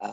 آ،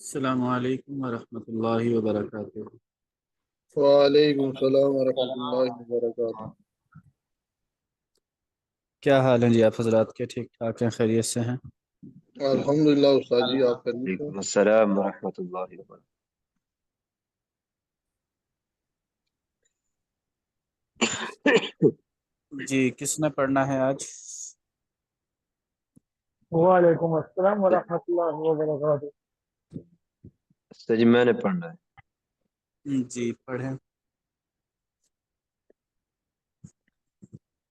السلام علیکم ورحمۃ اللہ وبرکاتہ۔ وعلیکم السلام ورحمۃ اللہ وبرکاتہ۔ کیا حال ہیں جی آپ حضرات کے؟ ٹھیک ٹھاک ہیں؟ خیریت سے ہیں؟ الحمدللہ استاد جی، آپ خیریت سے؟ وعلیکم السلام ورحمۃ اللہ وبرکاتہ۔ جی کس نے پڑھنا ہے آج؟ وعلیکم السلام ورحمۃ اللہ وبرکاتہ۔ جی میں نے پڑھنا ہے۔ جی پڑھیں۔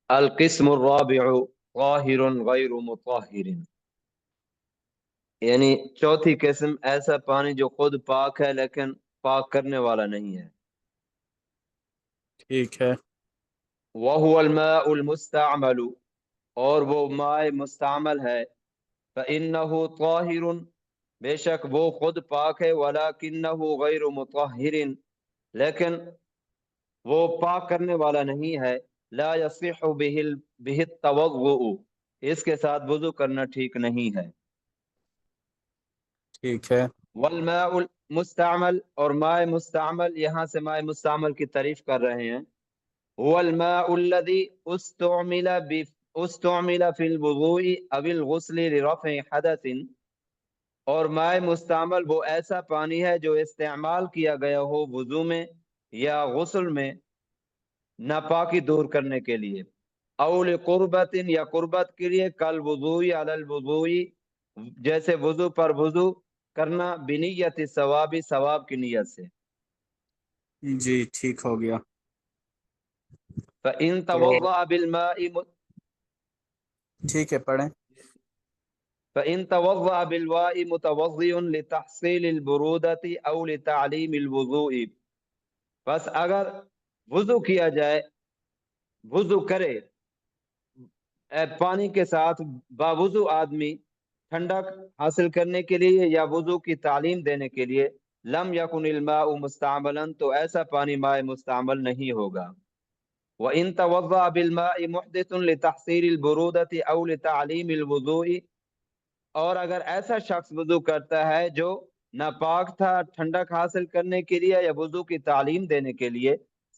القسم الرابع طاہر غیر مطہر، یعنی چوتھی قسم ایسا پانی جو خود پاک ہے لیکن پاک کرنے والا نہیں ہے۔ ٹھیک ہے۔ وَهُوَ الْمَاءُ الْمُسْتَعْمَلُ، اور وہ مائع مستعمل ہے۔ فَإِنَّهُ طَاهِرٌ، بے شک وہ خود پاک ہے۔ وَلَكِنَّهُ غَيْرُ مُطَهِّرٍ، لیکن وہ پاک کرنے والا نہیں ہے۔ لا يصح به التوضؤ، اس کے ساتھ وضو کرنا ٹھیک نہیں ہے۔ ٹھیک ہے۔ والماء المستعمل، اور ماء مستعمل، یہاں سے ماء مستعمل کی تعریف کر رہے ہیں۔ هو الماء الذي استعمل في الوضوء او الغسل لرفع حدث، اور ماء مستعمل وہ ایسا پانی ہے جو استعمال کیا گیا ہو وضو میں یا غسل میں ناپاکی دور کرنے کے لیے، او لقربت، یا قربت کے لیے، کل وضوء علی الوضوء، جیسے وضو پر وضو کرنا، بنیت ثواب، ثواب کی نیت سے۔ جی ٹھیک ہو گیا۔ فإن تو توضأ بالماء ٹھیک ہے پڑھیں۔ فإن توضأ بالماء متوضئ لتحصيل البرودة او لتعليم الوضوء، بس اگر وضو کیا جائے، وضو کرے پانی کے ساتھ باوضو آدمی ٹھنڈک حاصل کرنے کے لیے یا وضو کی تعلیم دینے کے لیے، لم یکن الماء مستعملا، تو ایسا پانی ماء مستعمل نہیں ہوگا۔ وَإِن تَوَضَّأَ بِالْمَاءِ مُحْدِثٌ لِتَحْصِيلِ الْبُرُودَةِ أَوْ لِتَعْلِيمِ الْوُضُوءِ، اور اگر ایسا شخص وضو کرتا ہے جو ناپاک تھا ٹھنڈک حاصل کرنے کے لیے یا وضو کی تعلیم دینے کے لیے،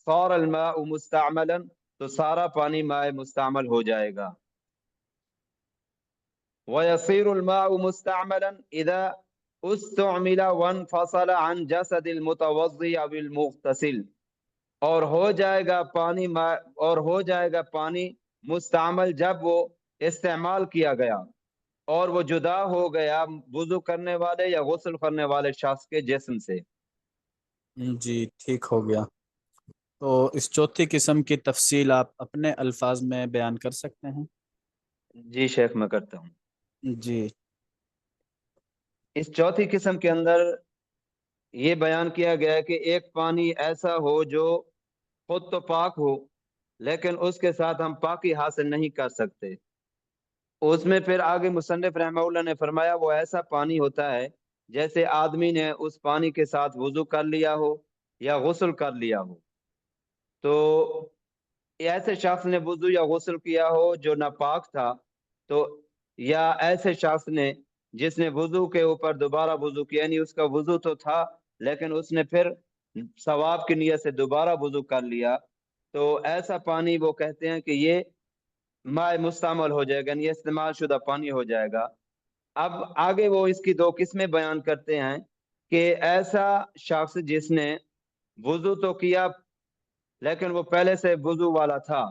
صار الماء مستعملا، تو سارا پانی ماء مستعمل ہو جائے گا۔ وَيَصِيرُ الْمَاءُ مُسْتَعْمَلًا إِذَا اُسْتُعْمِلَ وَانْفَصَلَ عَنْ جَسَدِ الْمُتَوَضِّئِ أَوِ الْمُغْتَسِلِ، اور ہو جائے گا پانی مستعمل جب وہ استعمال کیا گیا اور وہ جدا ہو گیا وضو کرنے والے یا غسل کرنے والے شخص کے جسم سے۔ جی ٹھیک ہو گیا۔ تو اس چوتھی قسم کی تفصیل آپ اپنے الفاظ میں بیان کر سکتے ہیں؟ جی شیخ میں کرتا ہوں۔ جی اس چوتھی قسم کے اندر یہ بیان کیا گیا ہے کہ ایک پانی ایسا ہو جو خود تو پاک ہو لیکن اس کے ساتھ ہم پاکی حاصل نہیں کر سکتے۔ اس میں پھر آگے مصنف رحمہ اللہ نے فرمایا وہ ایسا پانی ہوتا ہے جیسے آدمی نے اس پانی کے ساتھ وضو کر لیا ہو یا غسل کر لیا ہو، تو ایسے شخص نے وضو یا غسل کیا ہو جو ناپاک تھا، تو یا ایسے شخص نے جس نے وضو کے اوپر دوبارہ وضو کیا، یعنی اس کا وضو تو تھا لیکن اس نے پھر ثواب کی نیت سے دوبارہ وضو کر لیا، تو ایسا پانی وہ کہتے ہیں کہ یہ ماء مستعمل ہو جائے گا، یعنی استعمال شدہ پانی ہو جائے گا۔ اب آگے وہ اس کی دو قسمیں بیان کرتے ہیں کہ ایسا شخص جس نے وضو تو کیا لیکن وہ پہلے سے وضو والا تھا،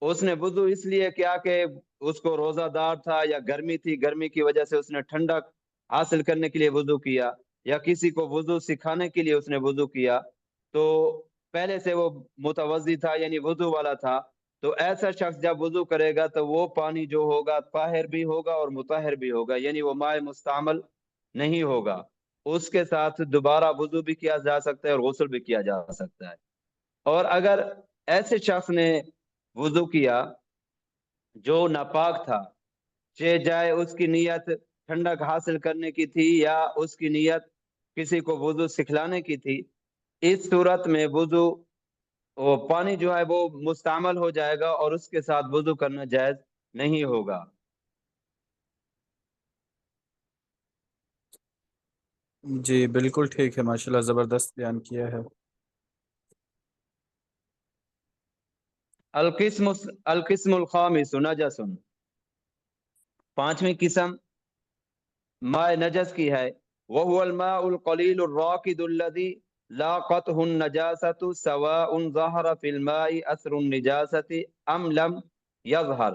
اس نے وضو اس لیے کیا کہ اس کو روزہ دار تھا یا گرمی تھی، گرمی کی وجہ سے اس نے ٹھنڈک حاصل کرنے کے لیے وضو کیا، یا کسی کو وضو سکھانے کے لیے اس نے وضو کیا، تو پہلے سے وہ متوضی تھا یعنی وضو والا تھا، تو ایسا شخص جب وضو کرے گا تو وہ پانی جو ہوگا طاہر بھی ہوگا اور مطہر بھی ہوگا، یعنی وہ ماء مستعمل نہیں ہوگا، اس کے ساتھ دوبارہ وضو بھی کیا جا سکتا ہے اور غسل بھی کیا جا سکتا ہے۔ اور اگر ایسے شخص نے وضو کیا جو ناپاک تھا، چاہے اس کی نیت ٹھنڈک حاصل کرنے کی تھی یا اس کی نیت کسی کو وضو سکھلانے کی تھی، اس صورت میں وضو وہ پانی جو ہے وہ مستعمل ہو جائے گا اور اس کے ساتھ وضو کرنا جائز نہیں ہوگا۔ جی بالکل ٹھیک ہے، ماشاءاللہ زبردست بیان کیا ہے۔ القسم الخامس نجس، پانچویں قسم ماء نجس کی ہے، وهو الماء القليل الراكد الذي لاقته النجاسة سواء ظهر في الماء اثر النجاسة ام لم يظهر۔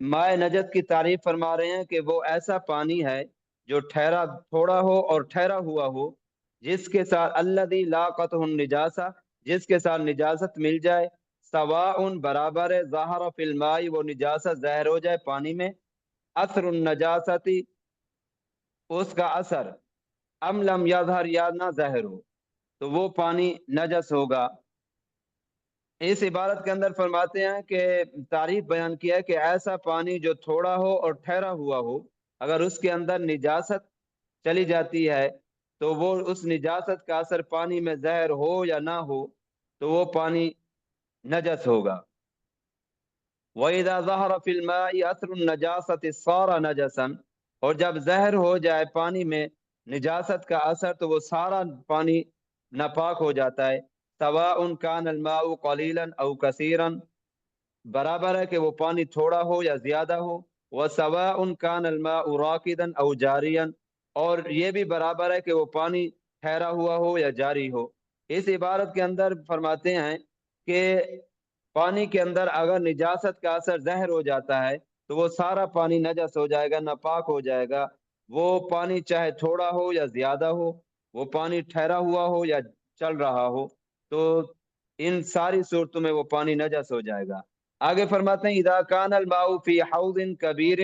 ماء نجس کی تعریف فرما رہے ہیں کہ وہ ایسا پانی ہے جو ٹھہرا تھوڑا ہو اور ٹھہرا ہوا ہو، جس کے ساتھ الذي لاقته النجاسة، جس کے ساتھ نجاست مل جائے، سواء برابر ہے، ظاہر فی الماء وہ نجاست ظاہر ہو جائے پانی میں، اثر النجاستی اس کا اثر، ام لم یظہر یا نہ ظاہر ہو، تو وہ پانی نجس ہوگا۔ اس عبارت کے اندر فرماتے ہیں کہ تعریف بیان کیا ہے کہ ایسا پانی جو تھوڑا ہو اور ٹھہرا ہوا ہو، اگر اس کے اندر نجاست چلی جاتی ہے تو وہ اس نجاست کا اثر پانی میں ظاہر ہو یا نہ ہو تو وہ پانی نجس ہوگا۔ وَإِذَا ظَهَرَ فِي الْمَاءِ أَثْرُ النَّجَاسَةِ صَارَ نَجَسًا، اور جب ظاہر ہو جائے پانی میں نجاست کا اثر تو وہ سارا پانی ناپاک ہو جاتا ہے۔ سواء كان الماء قليلا او كثيرا، برابر ہے کہ وہ پانی تھوڑا ہو یا زیادہ ہو، وسواء كان الماء راكدا او جاريا، اور یہ بھی برابر ہے کہ وہ پانی ٹھہرا ہوا ہو یا جاری ہو۔ اس عبارت کے اندر فرماتے ہیں کہ پانی کے اندر اگر نجاست کا اثر ظاہر ہو جاتا ہے تو وہ سارا پانی نجس ہو جائے گا، ناپاک ہو جائے گا۔ وہ پانی چاہے تھوڑا ہو یا زیادہ ہو، وہ پانی ٹھہرا ہوا ہو یا چل رہا ہو، تو ان ساری صورتوں میں وہ پانی نجس ہو جائے گا۔ آگے فرماتے ہیں اذا كان الماء في حوض كبير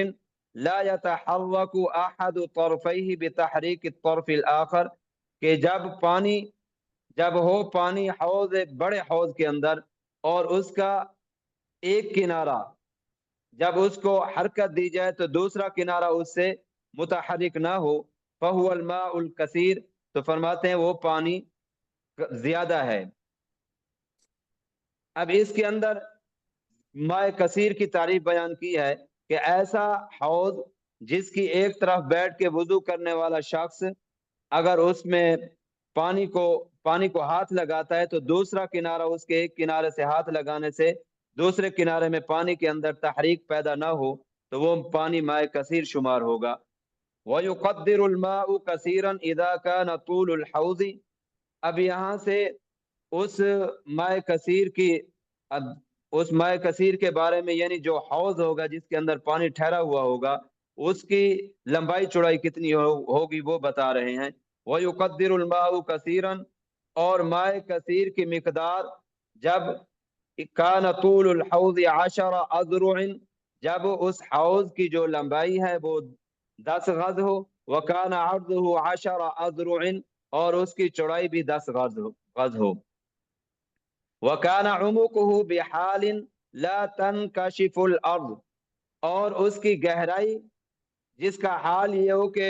لا يتحرك احد طرفيه بتحريك الطرف الاخر، کہ جب ہو پانی حوض، بڑے حوض کے اندر، اور اس کا ایک کنارہ جب اس کو حرکت دی جائے تو دوسرا کنارہ اس سے متحرک نہ ہو، فهو الماء الكثير، تو فرماتے ہیں وہ پانی زیادہ ہے۔ اب اس کے اندر ماء کثیر کی تعریف بیان کی ہے کہ ایسا حوض جس کی ایک طرف بیٹھ کے وضو کرنے والا شخص اگر اس میں پانی کو ہاتھ لگاتا ہے تو دوسرا کنارہ اس کے ایک کنارے سے ہاتھ لگانے سے دوسرے کنارے میں پانی کے اندر تحریک پیدا نہ ہو، تو وہ پانی مائع کثیر شمار ہوگا۔ وَيُقَدِّرُ الْمَاءُ كَثِيرًا إِذَا كَانَ طُولُ الْحَوْضِ، اب یہاں سے اس مائع کثیر کی اس مائع کثیر کے بارے میں، یعنی جو حوض ہوگا جس کے اندر پانی ٹھہرا ہوا ہوگا، اس کی لمبائی چوڑائی کتنی ہوگی وہ بتا رہے ہیں۔ وَيُقَدِّرُ الْمَاءُ كَثِيرًا، اور مائع کثیر کی مقدار جب کان طول الحوض 10 اذرع، جب اس حوض کی جو لمبائی ہے وہ 10 غز ہو، وکان عرضه 10 اذرع، اور اس کی چوڑائی بھی 10 غز ہو، وکان عمقه بحال لا تنکشف الارض، اور اس کی گہرائی جس کا حال یہ ہو کہ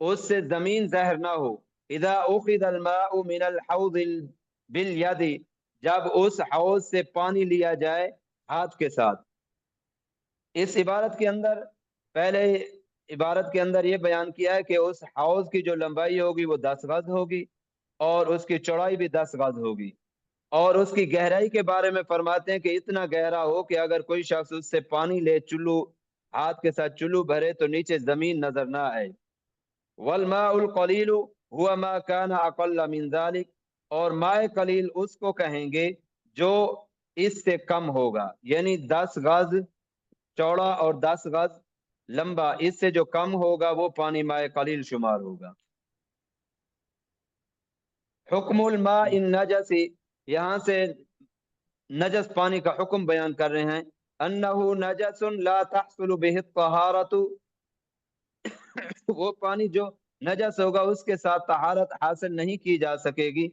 اس سے زمین زہر نہ ہو۔ اذا اخذ الماء من الحوض بالید، جب اس حوض سے پانی لیا جائے ہاتھ کے ساتھ۔ اس عبارت کے اندر، پہلے عبارت کے اندر یہ بیان کیا ہے کہ اس حوض کی جو لمبائی ہوگی وہ 10 گز ہوگی اور اس کی چوڑائی بھی 10 گز ہوگی، اور اس کی گہرائی کے بارے میں فرماتے ہیں کہ اتنا گہرا ہو کہ اگر کوئی شخص اس سے پانی لے، چلو ہاتھ کے ساتھ چلو بھرے تو نیچے زمین نظر نہ آئے۔ والماء القلیل هو ما كان اقل من ذلك، اور مائع قلیل اس کو کہیں گے جو اس سے کم ہوگا، یعنی 10 گز چوڑا اور 10 گز لمبا، اس سے جو کم ہوگا وہ پانی مائع قلیل شمار ہوگا۔ حکم الماء النجس، یہاں سے نجس پانی کا حکم بیان کر رہے ہیں۔ انہ نجس لا تحصل به الطہارت، وہ پانی جو نجس ہوگا اس کے ساتھ طہارت حاصل نہیں کی جا سکے گی۔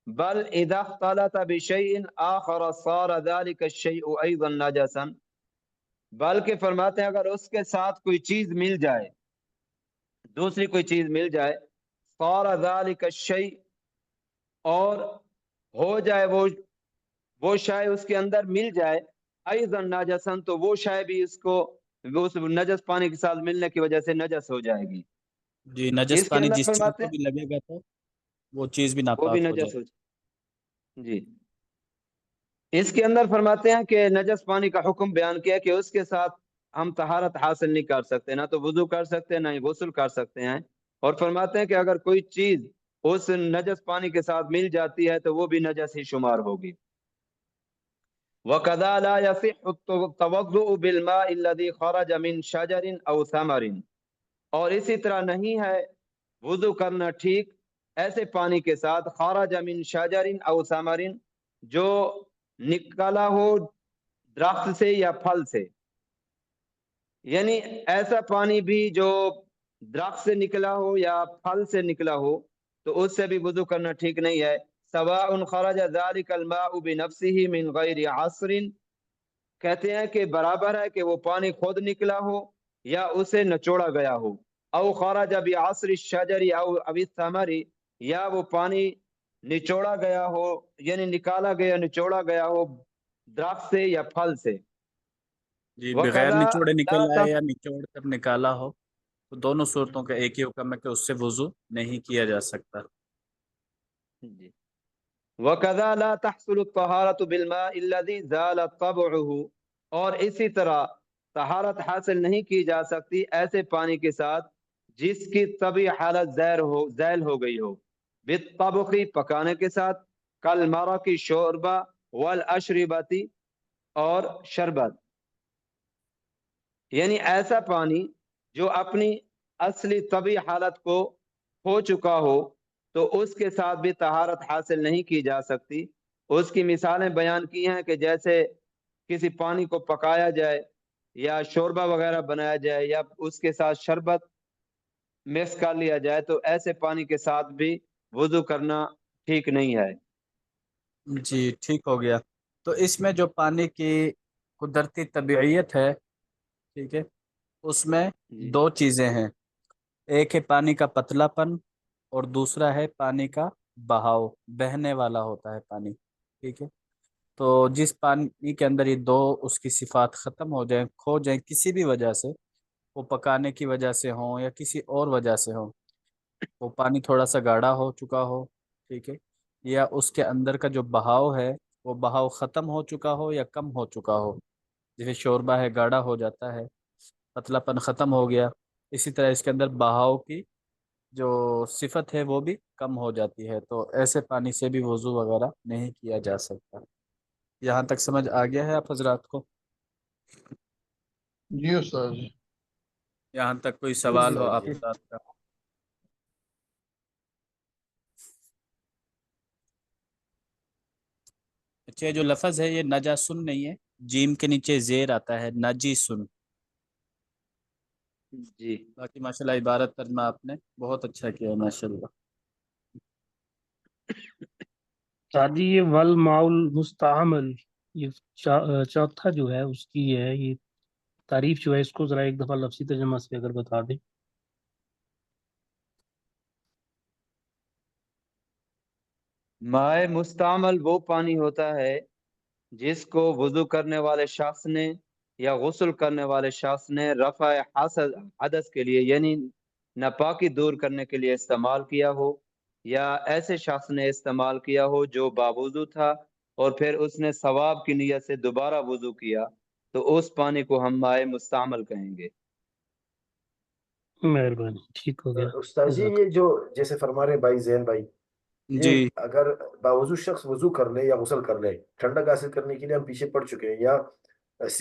بل اذا اختلط بشیء آخر صار ذلك الشیء ایضا نجسا، بلکہ فرماتے ہیں اگر اس کے ساتھ کوئی چیز مل جائے، دوسری کوئی چیز مل جائے، صار ذلك الشیء، اور ہو جائے وہ شے اس کے اندر مل جائے، ایضا نجسا، تو وہ شے بھی اس کو اس نجس پانی کے ساتھ ملنے کی وجہ سے نجس ہو جائے گی۔ جی، نجس اس کے پانی اندر جس چیز فرماتے کو ہیں بھی لگے گا تو وہ چیز بھی وہ بھی ناپاک ہو نجس جائے۔ ہو جائے۔ جی، اس کے اندر فرماتے ہیں کہ نجس پانی کا حکم بیان کیا کہ اس کے ساتھ ہم طہارت حاصل نہیں کر سکتے، نہ تو وضو کر سکتے نہ ہی غسل کر سکتے ہیں، اور فرماتے ہیں کہ اگر کوئی چیز اس نجس پانی کے ساتھ مل جاتی ہے تو وہ بھی نجس ہی شمار ہوگی۔ وَكَذَا لَا يَصِحُّ التَّوَضُّؤُ بِالْمَاءِ الَّذِي خَرَجَ مِنْ شَجَرٍ أَوْ ثَمَرٍ، اور اسی طرح نہیں ہے وضو کرنا ٹھیک ایسے پانی کے ساتھ خرج من شجر او ثمر، جو نکلا ہو درخت سے یا پھل سے، یعنی ایسا پانی بھی جو درخت سے نکلا ہو یا پھل سے نکلا ہو تو اس سے بھی وضو کرنا ٹھیک نہیں ہے۔ سواء خرج ذلك الماء بنفسه من غیر عصر، کہتے ہیں کہ برابر ہے کہ وہ پانی خود نکلا ہو یا اسے نچوڑا گیا ہو، او خرج بعصر الشجر او الثمر، یا وہ پانی نچوڑا گیا ہو، یعنی نکالا گیا نچوڑا گیا ہو درخت سے یا پھل سے۔ جی، بغیر وَكَذَا نچوڑے لَا نکل آئے یا نچوڑ کر نکالا ہو تو دونوں صورتوں کا ایک ہی حکم ہے کہ اس سے وضو نہیں کیا جا سکتا۔ جی، وَكَذَا لَا تَحْصُلُ الطَّهَارَةُ بِالْمَاءِ الَّذِي زَالَ طَبْعُهُ، اور اسی طرح طہارت حاصل نہیں کی جا سکتی ایسے پانی کے ساتھ جس کی طبعی حالت زائل ہو گئی ہو، بالطبخ، پکانے کے ساتھ، کالمرق، شوربہ، والاشربتی، اور شربت، یعنی ایسا پانی جو اپنی اصلی طبعی حالت کو ہو چکا ہو تو اس کے ساتھ بھی طہارت حاصل نہیں کی جا سکتی۔ اس کی مثالیں بیان کی ہیں کہ جیسے کسی پانی کو پکایا جائے یا شوربہ وغیرہ بنایا جائے یا اس کے ساتھ شربت مکس کر لیا جائے تو ایسے پانی کے ساتھ بھی وضو کرنا ٹھیک نہیں ہے۔ جی، ٹھیک ہو گیا۔ تو اس میں جو پانی کی قدرتی طبیعیت ہے، ٹھیک ہے، اس میں جی دو چیزیں ہیں، ایک ہے پانی کا پتلا پن اور دوسرا ہے پانی کا بہاؤ، بہنے والا ہوتا ہے پانی، ٹھیک ہے۔ تو جس پانی کے اندر یہ دو اس کی صفات ختم ہو جائیں، کھو جائیں کسی بھی وجہ سے، وہ پکانے کی وجہ سے ہوں یا کسی اور وجہ سے ہوں، وہ پانی تھوڑا سا گاڑھا ہو چکا ہو، ٹھیک ہے، یا اس کے اندر کا جو بہاؤ ہے وہ بہاؤ ختم ہو چکا ہو یا کم ہو چکا ہو، جیسے شوربہ ہے گاڑھا ہو جاتا ہے، پتلا پن ختم ہو گیا، اسی طرح اس کے اندر بہاؤ کی جو صفت ہے وہ بھی کم ہو جاتی ہے، تو ایسے پانی سے بھی وضو وغیرہ نہیں کیا جا سکتا۔ یہاں تک سمجھ آ گیا ہے آپ حضرات کو؟ جی استاد جی۔ یہاں تک کوئی جی سوال ہو استاد آپ جی۔ حضرات کا؟ اچھا، جو لفظ ہے یہ نجاسن نہیں ہے، جیم کے نیچے زیر آتا ہے نجیسن۔ جی باقی ماشاءاللہ عبارت ترجمہ آپ نے بہت اچھا کیا ہے ماشاءاللہ۔ شادی یہ والماء المستعمل، یہ چوتھا جو ہے اس کی ہے یہ تعریف جو ہے، اس کو ذرا ایک دفعہ لفظی ترجمہ سے اگر بتا دیں۔ مائع مستعمل وہ پانی ہوتا ہے جس کو وضو کرنے والے شخص نے یا غسل کرنے والے شخص نے رفع حدث کے لیے یعنی ناپاکی دور کرنے کے لیے استعمال کیا ہو، یا ایسے شخص نے استعمال کیا ہو جو باوضو تھا اور پھر اس نے ثواب کی نیت سے دوبارہ وضو کیا، تو اس پانی کو ہم مائع مستعمل کہیں گے۔ مہربانی، ٹھیک ہو گیا۔ استاد جی یہ جو جیسے فرما رہے بھائی زین بھائی، جی یہ اگر باوضو شخص وضو کر لے یا غسل کر لے، ٹھنڈک حاصل کرنے کے لیے ہم پیچھے پڑ چکے ہیں، یا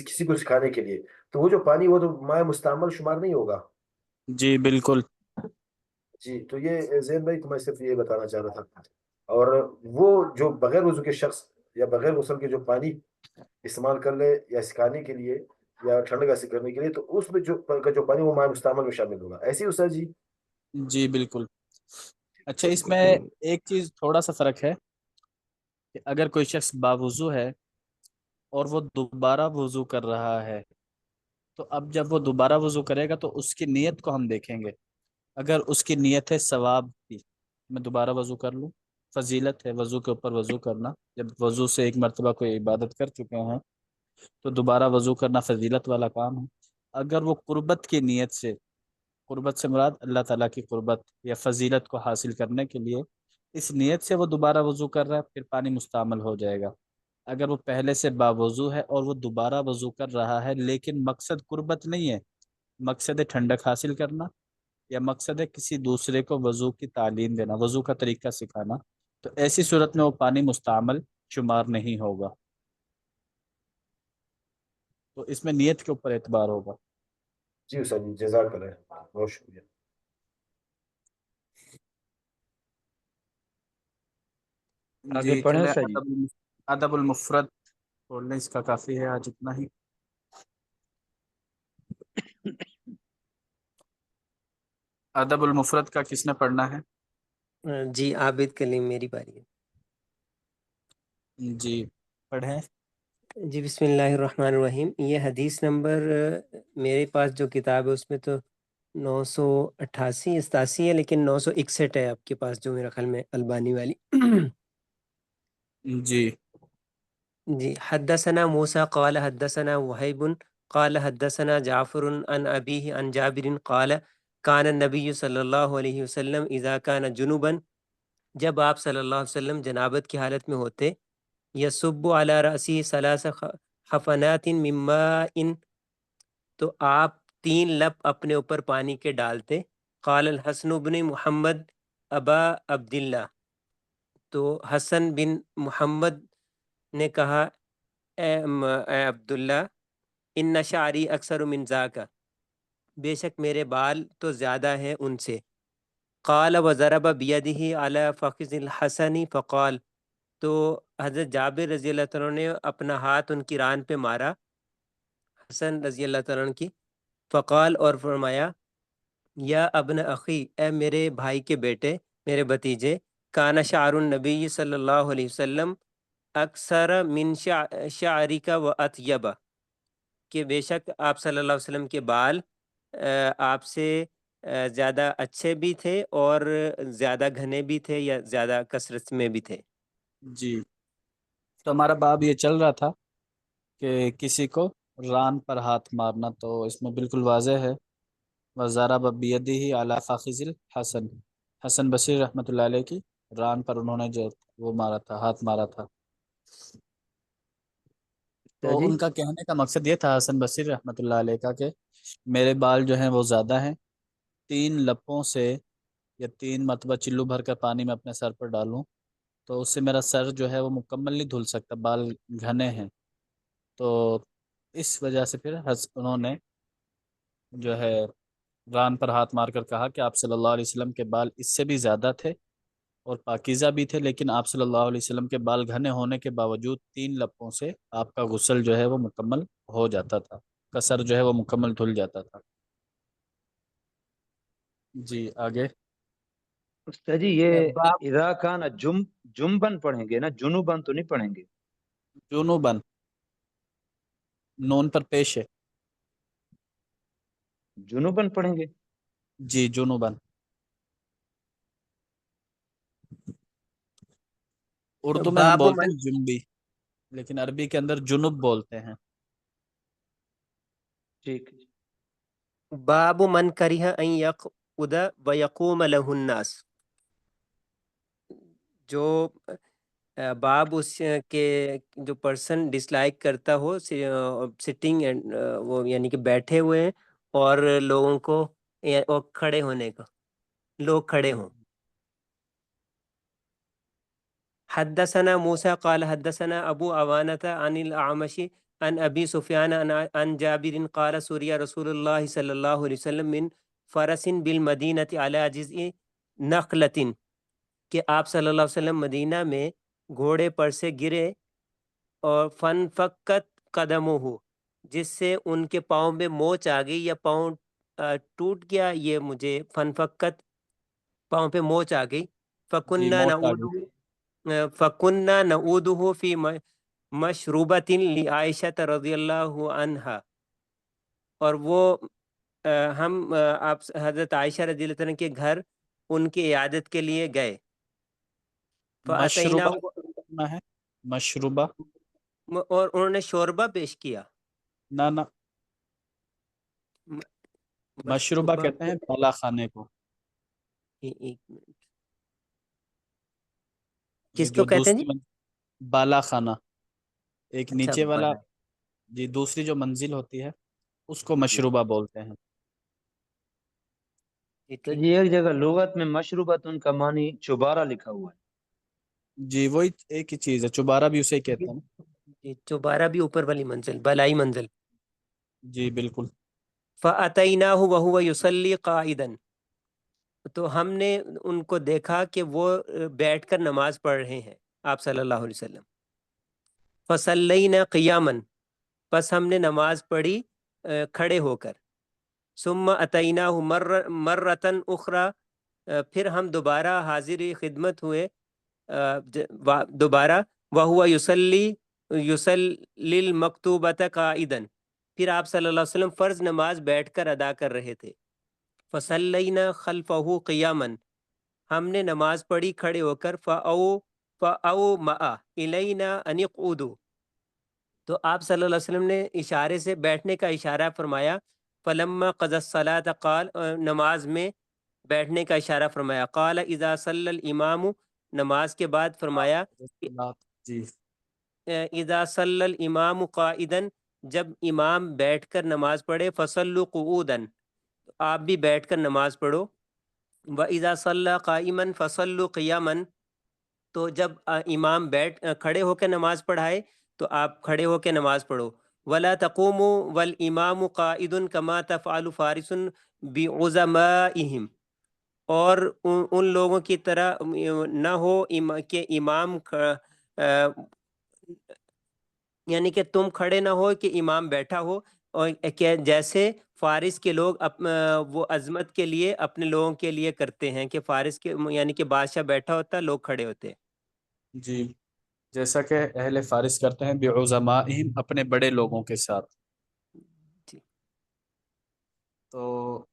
کسی کو سکھانے کے لیے، تو وہ جو پانی وہ تو مائع مستعمل شمار نہیں ہوگا؟ جی بالکل۔ جی تو یہ زین بھائی تو میں صرف یہ بتانا چاہ رہا تھا۔ اور وہ جو بغیر وضو کے شخص یا بغیر غسل کے جو پانی استعمال کر لے یا سکھانے کے لیے یا ٹھنڈک حاصل کرنے کے لیے، تو اس میں جو پانی وہ مائع مستعمل میں شامل ہوگا، ایسے ہی استاد جی؟ جی بالکل۔ اچھا، اس میں ایک چیز تھوڑا سا فرق ہے کہ اگر کوئی شخص باوضو ہے اور وہ دوبارہ وضو کر رہا ہے، تو اب جب وہ دوبارہ وضو کرے گا تو اس کی نیت کو ہم دیکھیں گے۔ اگر اس کی نیت ہے ثواب کی، میں دوبارہ وضو کر لوں، فضیلت ہے وضو کے اوپر وضو کرنا، جب وضو سے ایک مرتبہ کوئی عبادت کر چکے ہیں تو دوبارہ وضو کرنا فضیلت والا کام ہے۔ اگر وہ قربت کی نیت سے، قربت سے مراد اللہ تعالیٰ کی قربت یا فضیلت کو حاصل کرنے کے لیے اس نیت سے وہ دوبارہ وضو کر رہا ہے، پھر پانی مستعمل ہو جائے گا۔ اگر وہ پہلے سے باوضو ہے اور وہ دوبارہ وضو کر رہا ہے لیکن مقصد قربت نہیں ہے، مقصد ہے ٹھنڈک حاصل کرنا یا مقصد ہے کسی دوسرے کو وضو کی تعلیم دینا، وضو کا طریقہ سکھانا، تو ایسی صورت میں وہ پانی مستعمل شمار نہیں ہوگا۔ تو اس میں نیت کے اوپر اعتبار ہوگا۔ جی استاد جی، جزاک اللہ، بہت شکریہ۔ آگے جی پڑھیں چلے، استاد جی۔ ادب المفرد بولنے اس کا کافی ہے آج اتنا ہی۔ ادب المفرد کا کس نے پڑھنا ہے؟ جی عابد کلیم، میری باری ہے۔ جی پڑھیں۔ جی بسم اللہ الرحمن الرحیم۔ یہ حدیث نمبر میرے پاس جو کتاب ہے اس میں تو 988 ہے، لیکن 961 ہے آپ کے پاس جو میرا خیال میں البانی والی۔ جی جی حدثنا موسیٰ قال حدثنا وحیب قال حدثنا جعفر عن ابیہ عن جابر قال کان النبی صلی اللہ علیہ وسلم اذا کان جنوبا، جب آپ صلی اللہ علیہ وسلم جنابت کی حالت میں ہوتے، یصب علی رأسی ثلاث حفنات من ماء، تو آپ 3 لپ اپنے اوپر پانی کے ڈالتے۔ قال الحسن بن محمد ابا عبداللہ، تو حسن بن محمد نے کہا اے عبداللہ، ان شعری اکثر من ذاک، بے شک میرے بال تو زیادہ ہیں ان سے۔ قال وضرب بیدہ علی فخذ الحسن فقال، تو حضرت جابر رضی اللہ تعالیٰ نے اپنا ہاتھ ان کی ران پہ مارا، حسن رضی اللہ تعالیٰ کی، فقال اور فرمایا، یا ابن اخی، اے میرے بھائی کے بیٹے، میرے بھتیجے، کانا شعر النبی صلی اللہ علیہ وسلم اکثر من شعرک و اطیبہ، کہ بے شک آپ صلی اللہ علیہ وسلم کے بال آپ سے زیادہ اچھے بھی تھے اور زیادہ گھنے بھی تھے یا زیادہ کثرت میں بھی تھے۔ جی، تو ہمارا باب یہ چل رہا تھا کہ کسی کو ران پر ہاتھ مارنا، تو اس میں بالکل واضح ہے وَضَرَبَ بِيَدِهِ عَلَى فَخِذِ الْحَسَنِ، حسن بصری رحمۃ اللہ علیہ کی ران پر انہوں نے جو وہ مارا تھا، ہاتھ مارا تھا۔ تو جی ان کا کہنے کا مقصد یہ تھا حسن بصری رحمۃ اللہ علیہ کا کہ میرے بال جو ہیں وہ زیادہ ہیں، 3 لپوں سے یا 3 مرتبہ چلو بھر کر پانی میں اپنے سر پر ڈالوں تو اس سے میرا سر جو ہے وہ مکمل نہیں دھل سکتا، بال گھنے ہیں، تو اس وجہ سے پھر انہوں نے جو ہے ران پر ہاتھ مار کر کہا کہ آپ صلی اللہ علیہ وسلم کے بال اس سے بھی زیادہ تھے اور پاکیزہ بھی تھے، لیکن آپ صلی اللہ علیہ وسلم کے بال گھنے ہونے کے باوجود 3 لپوں سے آپ کا غسل جو ہے وہ مکمل ہو جاتا تھا، کا سر جو ہے وہ مکمل دھل جاتا تھا۔ جی آگے۔ استاد جی یہ باب اذا کان جنبن پڑھیں گے نا، جنوبن تو نہیں پڑھیں گے؟ جنوبن نون پر پیش ہے، جنوبن پڑھیں گے۔ جی جنوبن۔ اردو میں ہم باب بولتے من ہیں جنبی، لیکن عربی کے اندر جنوب بولتے ہیں۔ ٹھیک۔ باب من کریہ ان یقعد ویقوم لہ الناس، جو باب اس کے جو پرسن ڈس لائک کرتا ہو سٹنگ اینڈ وہ یعنی کہ بیٹھے ہوئے ہیں اور لوگوں کو اور کھڑے ہونے کا، لوگ کھڑے ہوں۔ حدثنا موسى قال حدثنا ابو عوانة عن الاعمش عن ابي سفيان عن جابر قال سوري رسول الله صلى الله عليه وسلم من فرس بالمدينة على جزء نخلة، کہ آپ صلی اللہ علیہ وسلم مدینہ میں گھوڑے پر سے گرے اور فن فقت قدموں ہو، جس سے ان کے پاؤں میں موچ آ گئی یا پاؤں ٹوٹ گیا، یہ مجھے فن فقت پاؤں پہ موچ آ گئی۔ جی فکنہ موت آ گئی۔ فکنہ نعودہ فی مشروبۃ لعائشہ رضی اللہ عنہا، اور وہ ہم آپ حضرت عائشہ رضی اللہ عنہ کے گھر ان کی عیادت کے لیے گئے۔ مشروبہ فَأَتَيْنَاهُ، کرنا ہے، مشروبہ اور انہوں نے شوربہ پیش کیا۔ نہ مشروبہ مشروبہ کہتے ہیں بالا خانے کو، ایک منٹ، یہ کس جو کو کہتے ہیں جی؟ دوسری بالا خانہ، ایک اچھا نیچے والا، بنا، جی دوسری جو منزل ہوتی ہے اس کو جی مشروبہ بولتے ہیں۔ جی تو ٹھیک جی ایک جگہ لغت میں مشروبت ان کا معنی چوبارہ لکھا ہوا ہے۔ جی وہی ایک ہی چیز ہے، چوبارہ بھی اسے ہی کہتے ہیں۔ جی، چوبارہ بھی اوپر والی منزل، بالائی منزل۔ جی بالکل۔ فَأَتَيْنَاهُ وَهُوَ يُصَلِّي قَائِدًا، تو ہم نے ان کو دیکھا کہ وہ بیٹھ کر نماز پڑھ رہے ہیں آپ صلی اللہ علیہ وسلم۔ فَصَلَّيْنَا قِيَامًا، پس ہم نے نماز پڑھی کھڑے ہو کر۔ ثُمَّ أَتَيْنَاهُ مَرَّةً أُخْرَى، پھر ہم دوبارہ حاضر خدمت ہوئے دوبارہ، وَهُوَ يُصَلِّي الْمَكْتُوبَةَ قَائِدًا، پھر آپ صلی اللہ علیہ وسلم فرض نماز بیٹھ کر ادا کر رہے تھے۔ فَصَلَّيْنَا خَلْفَهُ قِيَامًا، ہم نے نماز پڑھی کھڑے ہو کر۔ فَأَوْمَأَ إِلَيْنَا أَنِ اقْعُدُوا، تو آپ صلی اللہ علیہ وسلم نے اشارے سے بیٹھنے کا اشارہ فرمایا۔ فَلَمَّا قَضَى الصَّلَاةَ قال، نماز میں بیٹھنے کا اشارہ فرمایا۔ قال اذا صلی الامام، نماز کے بعد فرمایا جی اذا صلی الامام قائدا، جب امام بیٹھ کر نماز پڑھے، فصلوا قعودا، آپ بھی بیٹھ کر نماز پڑھو۔ وَإِذَا صَلَّى قَائِمًا فَصَلُّوا قِيَامًا، تو جب امام کھڑے ہو کے نماز پڑھائے تو آپ کھڑے ہو کے نماز پڑھو۔ وَلَا تَقُومُوا وَالْإِمَامُ قَائِدٌ كَمَا تَفْعَلُ فَارِسٌ بِعُظَمَائِهِمْ، اور ان لوگوں کی طرح نہ ہو کہ امام یعنی کہ تم کھڑے نہ ہو کہ امام بیٹھا ہو، اور کہ جیسے فارس کے لوگ وہ عظمت کے لیے اپنے لوگوں کے لیے کرتے ہیں کہ فارس کے یعنی کہ بادشاہ بیٹھا ہوتا ہے، لوگ کھڑے ہوتے ہیں۔ جی جیسا کہ اہل فارس کرتے ہیں بعظمائہم، اپنے بڑے لوگوں کے ساتھ۔ جی تو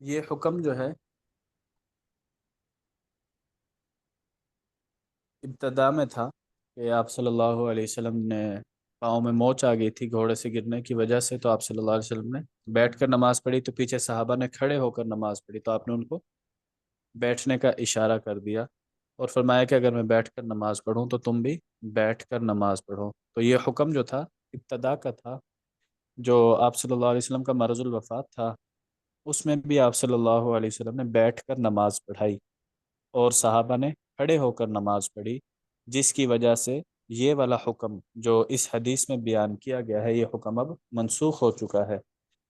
یہ حکم جو ہے ابتدا میں تھا کہ آپ صلی اللہ علیہ وسلم نے پاؤں میں موچ آ گئی تھی گھوڑے سے گرنے کی وجہ سے، تو آپ صلی اللہ علیہ وسلم نے بیٹھ کر نماز پڑھی، تو پیچھے صحابہ نے کھڑے ہو کر نماز پڑھی، تو آپ نے ان کو بیٹھنے کا اشارہ کر دیا اور فرمایا کہ اگر میں بیٹھ کر نماز پڑھوں تو تم بھی بیٹھ کر نماز پڑھو۔ تو یہ حکم جو تھا ابتدا کا تھا، جو آپ صلی اللہ علیہ وسلم کا مرض الوفات تھا، اس میں بھی آپ صلی اللہ علیہ وسلم نے بیٹھ کر نماز پڑھائی اور صحابہ نے کھڑے ہو کر نماز پڑھی، جس کی وجہ سے یہ والا حکم جو اس حدیث میں بیان کیا گیا ہے، یہ حکم اب منسوخ ہو چکا ہے۔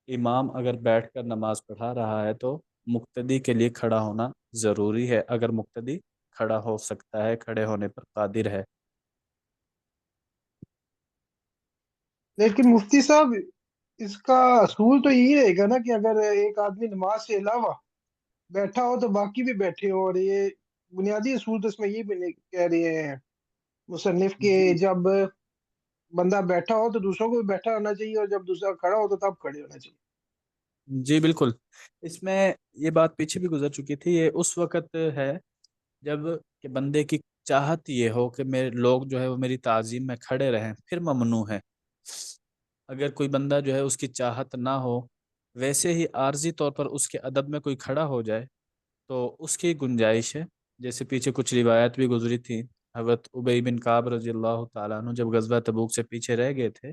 امام اگر بیٹھ کر نماز پڑھا رہا ہے تو مقتدی کے لیے کھڑا ہونا ضروری ہے، اگر مقتدی کھڑا ہو سکتا ہے، کھڑے ہونے پر قادر ہے۔ لیکن مفتی صاحب اس کا اصول تو یہی رہے گا نا کہ اگر ایک آدمی نماز سے علاوہ بیٹھا ہو تو باقی بھی بیٹھے ہو، اور یہ بنیادی اصول تو اس میں یہ بھی کہہ رہے ہیں مصنف کہ جی جب بندہ بیٹھا ہو تو دوسروں کو بھی بیٹھا ہونا چاہیے، اور جب دوسرا کھڑا ہو تو تب کھڑے ہونا چاہیے۔ جی بالکل، اس میں یہ بات پیچھے بھی گزر چکی تھی، یہ اس وقت ہے جب کہ بندے کی چاہت یہ ہو کہ میرے لوگ جو ہے وہ میری تعظیم میں کھڑے رہیں، پھر ممنوع ہے۔ اگر کوئی بندہ جو ہے اس کی چاہت نہ ہو، ویسے ہی عارضی طور پر اس کے ادب میں کوئی کھڑا ہو جائے تو اس کی گنجائش ہے۔ جیسے پیچھے کچھ روایت بھی گزری تھی، حضرت ابی بن کعب رضی اللہ تعالیٰ عنہ جب غزوہ تبوک سے پیچھے رہ گئے تھے،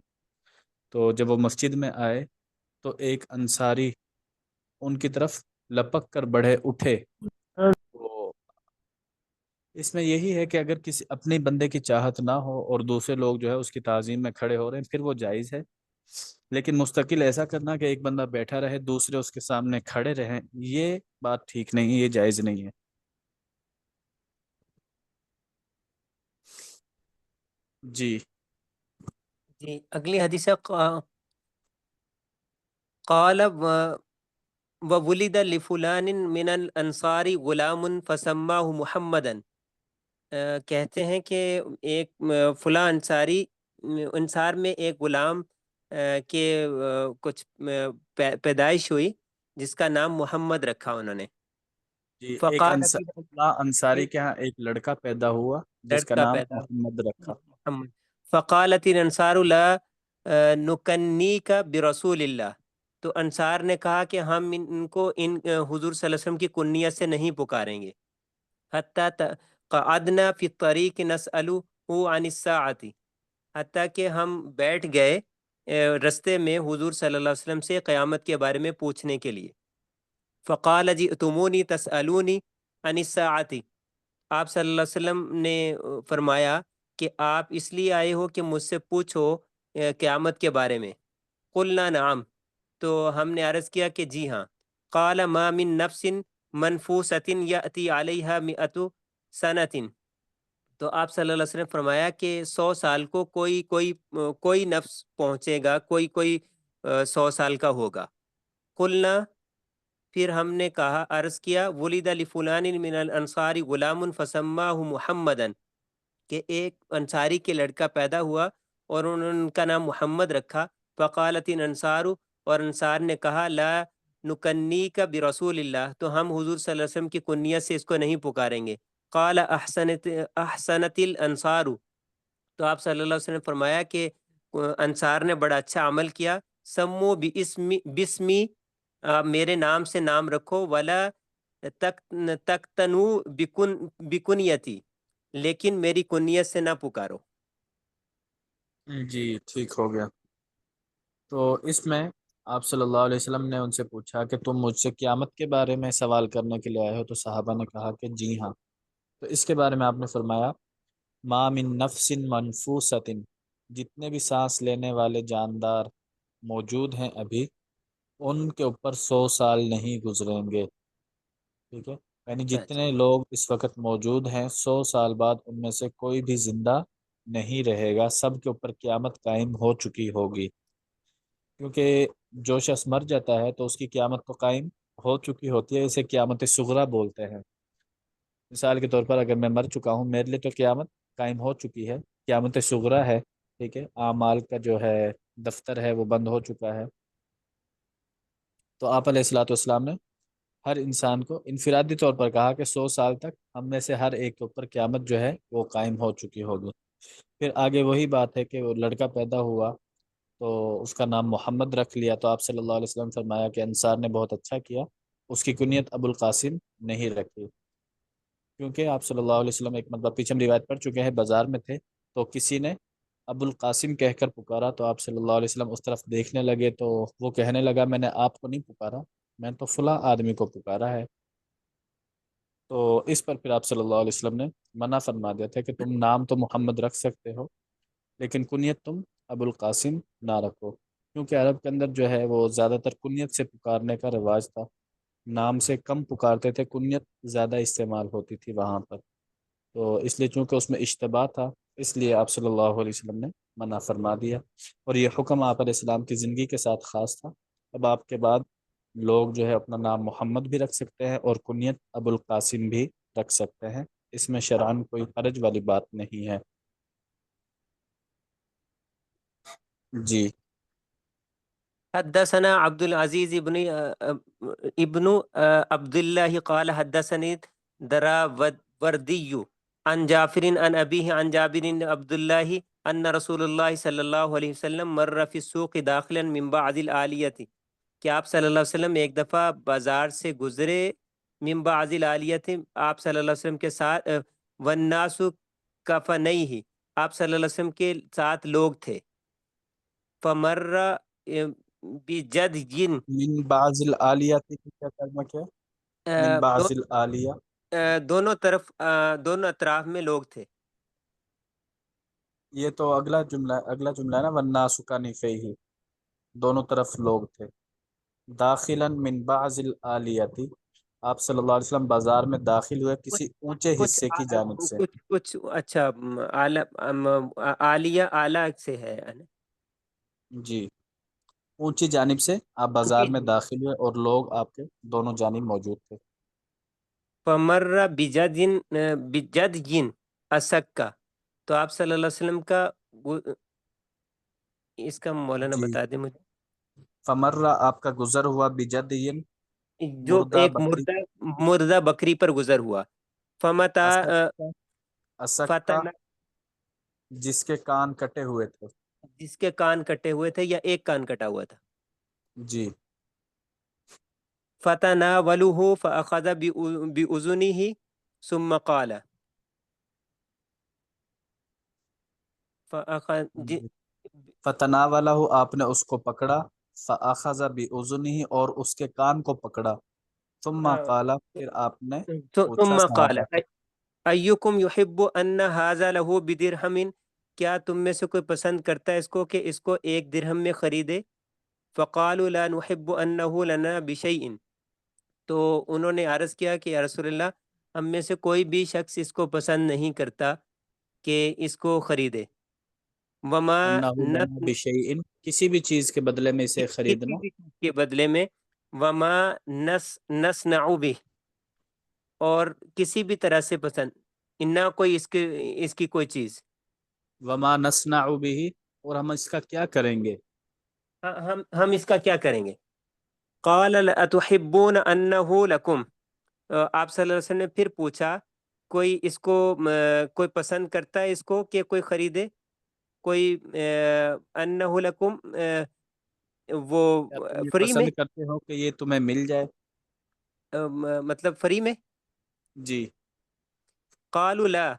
تو جب وہ مسجد میں آئے تو ایک انصاری ان کی طرف لپک کر بڑھے اٹھے۔ تو اس میں یہی ہے کہ اگر کسی اپنے بندے کی چاہت نہ ہو اور دوسرے لوگ جو ہے اس کی تعظیم میں کھڑے ہو رہے ہیں، پھر وہ جائز ہے۔ لیکن مستقل ایسا کرنا کہ ایک بندہ بیٹھا رہے دوسرے اس کے سامنے کھڑے رہیں، یہ بات ٹھیک نہیں ہے، یہ جائز نہیں ہے۔ جی جی اگلی حدیث ہے قال وولد لفلان من الانصار غلام فسماه محمدن، کہتے ہیں کہ ایک فلاں انصاری انصار میں ایک غلام کے کچھ پیدائش ہوئی جس کا نام محمد رکھا انہوں نے۔ جی، ایک فقال انصاری کے ہاں ایک لڑکا پیدا ہوا جس کا لڑکا نام پیدا محمد رکھا۔ محمد، فقالت الانصار لا نکنیک برسول اللہ، تو انصار نے کہا کہ ہم ان کو حضور صلی اللہ علیہ وسلم کی کنیت سے نہیں پکاریں گے۔ حتی قعدنا فی الطریق نسألہ عن الساعۃ، حتیٰ کہ ہم بیٹھ گئے رستے میں حضور صلی اللہ علیہ وسلم سے قیامت کے بارے میں پوچھنے کے لیے۔ فقال جئتمونی تسألونی عن الساعۃ، آپ صلی اللہ علیہ وسلم نے فرمایا کہ آپ اس لیے آئے ہو کہ مجھ سے پوچھو قیامت کے بارے میں۔ قلنا نعم، تو ہم نے عرض کیا کہ جی ہاں۔ قال ما من نفس منفوسۃ یأتی علیہا مئۃ سنۃ، تو آپ صلی اللہ علیہ وسلم نے فرمایا کہ 100 سال کو کوئی نفس پہنچے گا، کوئی 100 سال کا ہوگا۔ قلنا، پھر ہم نے کہا عرض کیا ولد لفلان من الانصار غلام فسماہ محمدن، کہ ایک انصاری کے لڑکا پیدا ہوا اور انہوں نے ان کا نام محمد رکھا۔ فقالت الانصار، اور انصار نے کہا لا نکنیک برسول اللہ، تو ہم حضور صلی اللہ علیہ وسلم کی کنیت سے اس کو نہیں پکاریں گے۔ قال احسنت الانصار، تو آپ صلی اللہ علیہ وسلم نے فرمایا کہ انصار نے بڑا اچھا عمل کیا۔ سمو بسمی، میرے نام سے نام رکھو، ولا تقتنو بکنیتی، لیکن میری کنیت سے نہ پکارو۔ جی ٹھیک ہو گیا۔ تو اس میں آپ صلی اللہ علیہ وسلم نے ان سے پوچھا کہ تم مجھ سے قیامت کے بارے میں سوال کرنے کے لیے آئے ہو؟ تو صحابہ نے کہا کہ جی ہاں۔ تو اس کے بارے میں آپ نے فرمایا ما من نفس منفوسۃ، جتنے بھی سانس لینے والے جاندار موجود ہیں ابھی، ان کے اوپر 100 سال نہیں گزریں گے۔ ٹھیک ہے، یعنی جتنے لوگ اس وقت موجود ہیں 100 سال بعد ان میں سے کوئی بھی زندہ نہیں رہے گا، سب کے اوپر قیامت قائم ہو چکی ہوگی۔ کیونکہ جو شخص مر جاتا ہے تو اس کی قیامت تو قائم ہو چکی ہوتی ہے، اسے قیامت صغریٰ بولتے ہیں۔ مثال کے طور پر اگر میں مر چکا ہوں، میرے لیے تو قیامت قائم ہو چکی ہے، قیامت صغریٰ ہے، ٹھیک ہے، اعمال کا جو ہے دفتر ہے وہ بند ہو چکا ہے۔ تو آپ علیہ الصلوۃ والسلام نے ہر انسان کو انفرادی طور پر کہا کہ 100 سال تک ہم میں سے ہر ایک کے اوپر قیامت جو ہے وہ قائم ہو چکی ہوگی۔ پھر آگے وہی بات ہے کہ وہ لڑکا پیدا ہوا تو اس کا نام محمد رکھ لیا، تو آپ صلی اللہ علیہ وسلم فرمایا کہ انصار نے بہت اچھا کیا، اس کی کنیت ابو القاسم نہیں رکھی۔ کیونکہ آپ صلی اللہ علیہ وسلم ایک مطلب پیچھے ہم روایت پڑھ چکے ہیں، بازار میں تھے تو کسی نے ابو القاسم کہہ کر پکارا تو آپ صلی اللہ علیہ وسلم اس طرف دیکھنے لگے تو وہ کہنے لگا میں نے آپ کو نہیں پکارا، میں تو فلاں آدمی کو پکارا ہے۔ تو اس پر پھر آپ صلی اللہ علیہ وسلم نے منع فرما دیا تھا کہ تم نام تو محمد رکھ سکتے ہو لیکن کنیت تم ابو القاسم نہ رکھو، کیونکہ عرب کے اندر جو ہے وہ زیادہ تر کنیت سے پکارنے کا رواج تھا، نام سے کم پکارتے تھے، کنیت زیادہ استعمال ہوتی تھی وہاں پر، تو اس لیے چونکہ اس میں اشتباہ تھا اس لیے آپ صلی اللہ علیہ وسلم نے منع فرما دیا، اور یہ حکم آپ علیہ السلام کی زندگی کے ساتھ خاص تھا۔ اب آپ کے بعد لوگ جو ہے اپنا نام محمد بھی رکھ سکتے ہیں اور کنیت ابو القاسم بھی رکھ سکتے ہیں، اس میں شرعاً کوئی حرج والی بات نہیں ہے۔ جی حدثنا عبد العزيز ابن عبد الله قال حدثني دراوردي عن جعفر عن أبيه عن جابر بن عبد الله أن رسول الله صلى الله عليه وسلم مر في السوق داخلا من بعض الآلية کہ آپ صلی اللہ علیہ وسلم ایک دفعہ بازار سے گزرے، من بعض الآلیت آپ صلی اللہ علیہ وسلم کے ساتھ، والناس کفنیہ آپ صلی اللہ علیہ وسلم کے ساتھ لوگ تھے، فمر بجدین من بعض العالیہ کی کیا ترجمہ کیا ہے؟ من بعض العالیہ دونوں طرف دونوں اطراف میں لوگ تھے۔ یہ تو اگلا جملہ ہے نا، والناس کنفیہ، دونوں طرف لوگ تھے۔ داخلا من بعض العالیتی آپ صلی اللہ علیہ وسلم بازار میں داخل ہوئے کسی اونچے کچھ حصے کی جانب سے۔ کچھ اچھا، عالیہ اعلیٰ سے ہے نا؟ جی، اونچی جانب سے آپ بازار جی میں جی۔ داخل ہوئے اور لوگ آپ کے دونوں جانب موجود تھے۔ فمر بجدین اسکا تو آپ صلی اللہ علیہ وسلم کا اس کا مولانا جی، بتا دیں مجھے، فمرہ آپ کا گزر ہوا بجدین جو مردہ ایک بکری، مردہ بکری پر گزر ہوا، فمتا اسکا فتح جس کے کان کٹے ہوئے تھے۔ جس کے کان کٹے ہوئے تھے یا ایک کان کٹا ہوا تھا، جی فتناولہ فأخذ بأذنہ ثم قال فتناولہ آپ نے اس کو پکڑا، فاخذ باذنہ اور اس کے کان کو پکڑا، ثم قال پھر آپ نے پوچھا ثم قال صحابہ سے، ایکم یحب ان ھذا لہ بدرہم کیا تم میں سے کوئی پسند کرتا ہے اس کو کہ اس کو ایک درہم میں خریدے؟ فقالوا لا نحب انہ لنا بشیء تو انہوں نے عرض کیا کہ یا رسول اللہ ہم میں سے کوئی بھی شخص اس کو پسند نہیں کرتا کہ اس کو خریدے، وما انہ لنا بشیء کسی بھی چیز کے بدلے میں اسے خریدنا، کسی بھی چیز کے بدلے میں، وما نصنع بہ اور کسی بھی طرح سے پسند، نہ کوئی اس کی کوئی چیز، وما نصنع به اور ہم اس کا کیا کریں گے؟ ہم اس کا کیا کریں گے؟ قال اتحبون انہ لکم آپ صلی اللہ علیہ وسلم نے پھر پوچھا کوئی اس کو کوئی پسند کرتا ہے اس کو کہ کوئی خریدے؟ کوئی انہ لکم وہ کیا تم یہ فری میں، پسند کرتے ہو کہ یہ تمہیں مل جائے؟ مطلب فری میں؟ جی قالوا لا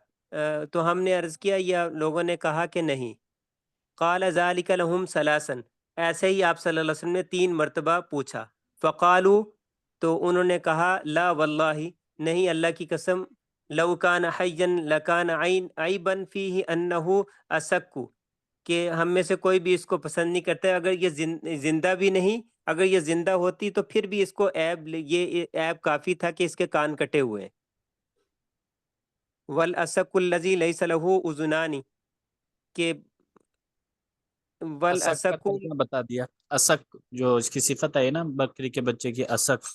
تو ہم نے عرض کیا یا لوگوں نے کہا کہ نہیں، قال ذلك لهم ثلاثا ایسے ہی آپ صلی اللہ علیہ وسلم نے 3 مرتبہ پوچھا، فقالوا تو انہوں نے کہا لا واللہ نہیں اللہ کی قسم، لو کان حیا لکان عیبا فیہ انہ اسک کہ ہم میں سے کوئی بھی اس کو پسند نہیں کرتا ہے، اگر یہ زندہ بھی نہیں، اگر یہ زندہ ہوتی تو پھر بھی اس کو عیب، یہ عیب کافی تھا کہ اس کے کان کٹے ہوئے ہیں۔ والاسک الذی لیس لہ اذنان کہ اسک کا والاسک ترجمہ بتا دیا، اسک جو اس کی صفت ہے نا بکری کے بچے کی، اسک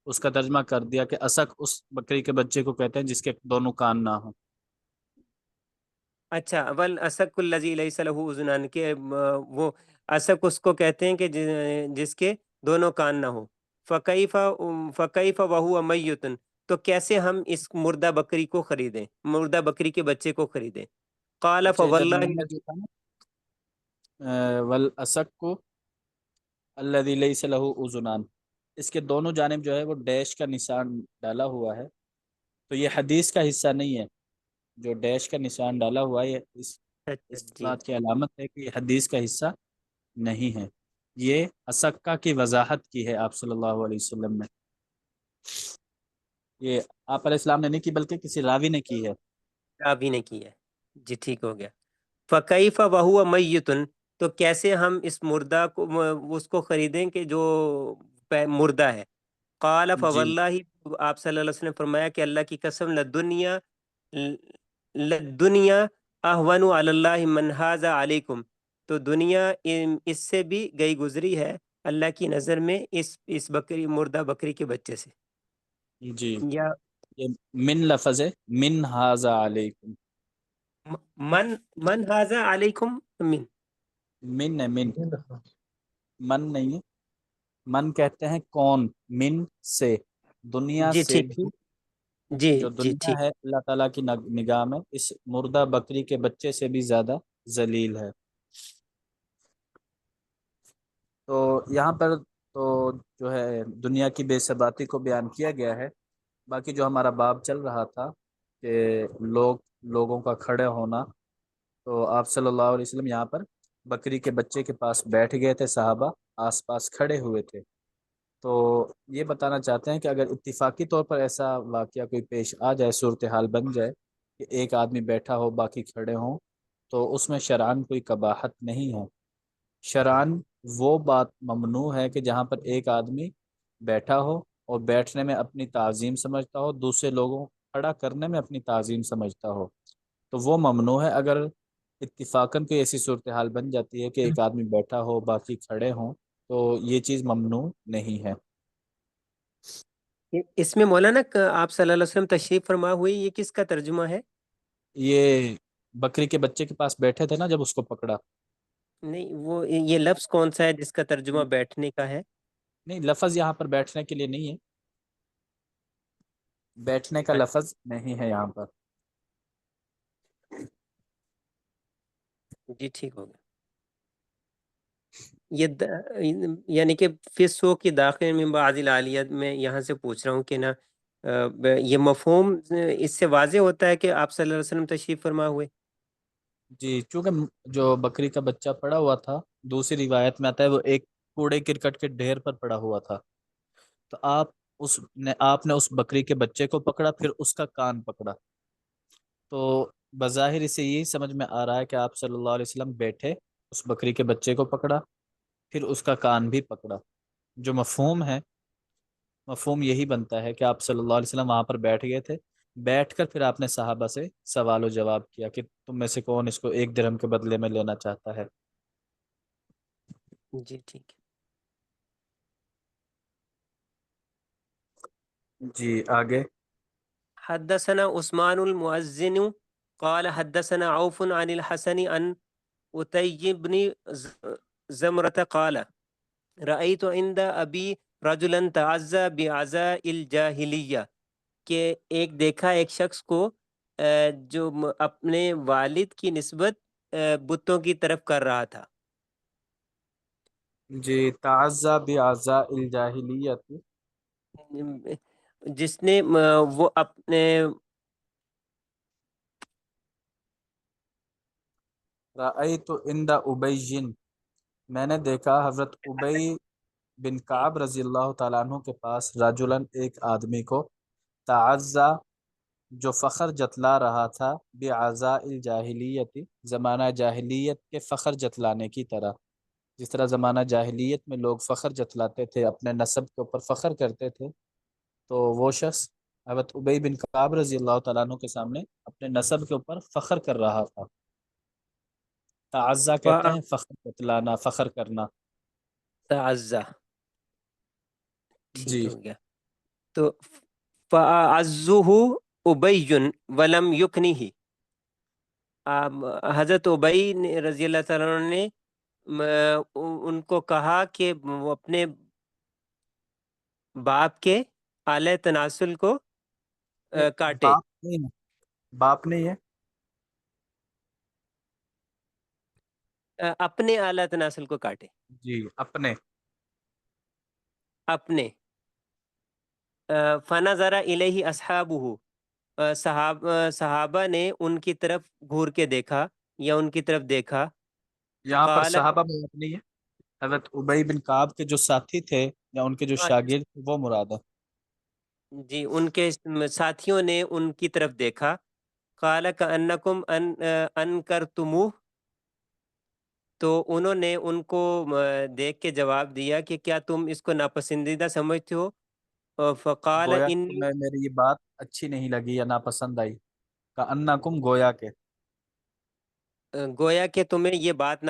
اس کا ترجمہ کر دیا کہ اسک اس بکری کے بچے کو کہتے ہیں جس کے دونوں کان نہ ہوں۔ اچھا، والاسک الذی لیس لہ اذنان کہ وہ اسک اس کو کہتے ہیں کہ جس کے دونوں کان نہ ہو، فکیف وہو میت تو کیسے ہم اس مردہ بکری کو خریدیں، مردہ بکری کے بچے کو خریدیں؟ قال اچھا ادھر فواللہ نمبر جو تھا نا والاسک الذی لیس لہ اذنان، اس کے دونوں جانب جو ہے وہ ڈیش کا نشان ڈالا ہوا ہے، تو یہ حدیث کا حصہ نہیں ہے، جو ڈیش کا نشان ڈالا ہوا ہے اس اس جی بات کی علامت ہے کہ یہ حدیث کا حصہ نہیں ہے. یہ اسکا کی وضاحت کی ہے آپ صلی اللہ علیہ وسلم نے. یہ آپ علیہ السلام نے نہیں کی بلکہ کسی راوی نے کی ہے. راوی نے کی ہے. جی ٹھیک ہو گیا. فَكَيْفَ وَهُوَ مَيِّتٌ، تو کیسے ہم اس مردہ کو اس کو خریدیں کہ جو مردہ ہے. قال جی فواللہ، آپ صلی اللہ علیہ وسلم نے فرمایا کہ اللہ کی قسم، لدنیا احون علی اللہ من ھذا علیکم، تو دنیا اس سے بھی گئی گزری ہے اللہ کی نظر میں اس بکری مردہ بکری کے بچے سے. جی یا یہ من لفظ ہے، من ھذا علیکم. من ھذا علیکم، من ہے، من نہیں ہے. من کہتے ہیں کون، من سے، دنیا جی سے ٹھیک. بھی. جی جو جی دنیا ٹھیک. ہے اللہ تعالیٰ کی نگاہ میں اس مردہ بکری کے بچے سے بھی زیادہ ذلیل ہے. تو یہاں پر تو جو ہے دنیا کی بے ثباتی کو بیان کیا گیا ہے. باقی جو ہمارا باب چل رہا تھا کہ لوگوں کا کھڑے ہونا، تو آپ صلی اللہ علیہ وسلم یہاں پر بکری کے بچے کے پاس بیٹھ گئے تھے، صحابہ آس پاس کھڑے ہوئے تھے. تو یہ بتانا چاہتے ہیں کہ اگر اتفاقی طور پر ایسا واقعہ کوئی پیش آ جائے، صورتحال بن جائے کہ ایک آدمی بیٹھا ہو باقی کھڑے ہوں، تو اس میں شرعاً کوئی قباحت نہیں ہے. شرعاً وہ بات ممنوع ہے کہ جہاں پر ایک آدمی بیٹھا ہو اور بیٹھنے میں اپنی تعظیم سمجھتا ہو، دوسرے لوگوں کھڑا کرنے میں اپنی تعظیم سمجھتا ہو، تو وہ ممنوع ہے. اگر اتفاقاً کوئی ایسی صورتحال بن جاتی ہے کہ ایک آدمی بیٹھا ہو باقی کھڑے ہوں، تو یہ چیز ممنوع نہیں ہے. اس میں مولانا آپ صلی اللہ علیہ وسلم تشریف فرما ہوئی، یہ کس کا ترجمہ ہے؟ یہ بکری کے بچے کے پاس بیٹھے تھے نا جب اس کو پکڑا. نہیں، وہ یہ لفظ کون سا ہے جس کا ترجمہ بیٹھنے کا ہے؟ نہیں، لفظ یہاں پر بیٹھنے کے لیے نہیں ہے، بیٹھنے کا لفظ نہیں ہے یہاں پر. جی ٹھیک ہو گیا. یعنی کہ فسو کی داخل میں بعض العالیت میں یہاں سے پوچھ رہا ہوں کہ نا یہ مفہوم اس سے واضح ہوتا ہے کہ آپ صلی اللہ علیہ وسلم تشریف فرما ہوئے. جی، چونکہ جو بکری کا بچہ پڑا ہوا تھا، دوسری روایت میں آتا ہے وہ ایک کوڑے کرکٹ کے ڈھیر پر پڑا ہوا تھا. تو آپ نے اس بکری کے بچے کو پکڑا، پھر اس کا کان پکڑا. تو بظاہر اسے یہی سمجھ میں آ رہا ہے کہ آپ صلی اللہ علیہ وسلم بیٹھے، اس بکری کے بچے کو پکڑا، پھر اس کا کان بھی پکڑا. جو مفہوم ہے، مفہوم یہی بنتا ہے کہ آپ صلی اللہ علیہ وسلم وہاں پر بیٹھ گئے تھے. بیٹھ کر پھر آپ نے صحابہ سے سوال و جواب کیا کہ تم میں سے کون اس کو 1 درہم کے بدلے میں لینا چاہتا ہے. جی ٹھیک ہے. جی آگے. حدثنا عثمان المؤذن قال حدثنا عوف عن الحسن عن عتي بن زمرة قال رأيت عند ابی رجلا تعزى بعزاء الجاہلیہ، کہ ایک دیکھا ایک شخص کو جو اپنے والد کی نسبت بتوں کی طرف کر رہا تھا. جی، تعزا بعزاء الجاہلیت. جس نے وہ اپنے رأیت عند ابی، میں نے دیکھا حضرت ابی بن کعب رضی اللہ تعالیٰ عنہ کے پاس رجلاً ایک آدمی کو، تعزا جو فخر جتلا رہا تھا، بعزاء الجاہلیت زمانہ جاہلیت کے فخر جتلانے کی طرح. جس طرح زمانہ جاہلیت میں لوگ فخر جتلاتے تھے، اپنے نسب کے اوپر فخر کرتے تھے، تو وہ شخص حضرت ابی بن کعب رضی اللہ تعالیٰ عنہ کے سامنے اپنے نسب کے اوپر فخر کر رہا تھا. تعزا کہتے ہیں فخر جتلانا، فخر کرنا. تعزى. ٹھیک جی ہو گیا. تو فَأَعَزُّهُ أُبَيٌّ وَلَمْ يُكْنِهِ، حضرت ابی رضی اللہ تعالیٰ عنہ نے ان کو کہا کہ وہ اپنے باپ کے اعلی تناسل کو کاٹے. باپ نہیں ہے، باپ نہیں ہے. اپنے اعلی تناسل کو کاٹے. جی اپنے. اپنے. فَنَظَرَ إِلَيْهِ أَصْحَابُهُ، صحابہ نے ان کی طرف گھور کے دیکھا. یا ان کی طرف دیکھا یہاں پر قال صحابہ مراد نہیں ہے، حضرت ابی بن کعب کے جو ساتھی تھے یا ان کے جو شاگرد تھے وہ مراد ہے۔ جی ان کے ساتھیوں نے ان کی طرف دیکھا قال کأنکم انکرتموہ، تو انہوں نے ان کو دیکھ کے جواب دیا کہ کیا تم اس کو ناپسندیدہ سمجھتے ہو؟ فقال گویا کہ انی، تمہیں میری یہ بات اچھی نہیں لگی یا ناپسند آئی، کأنکم گویا کہ، گویا کہ تمہیں یہ بات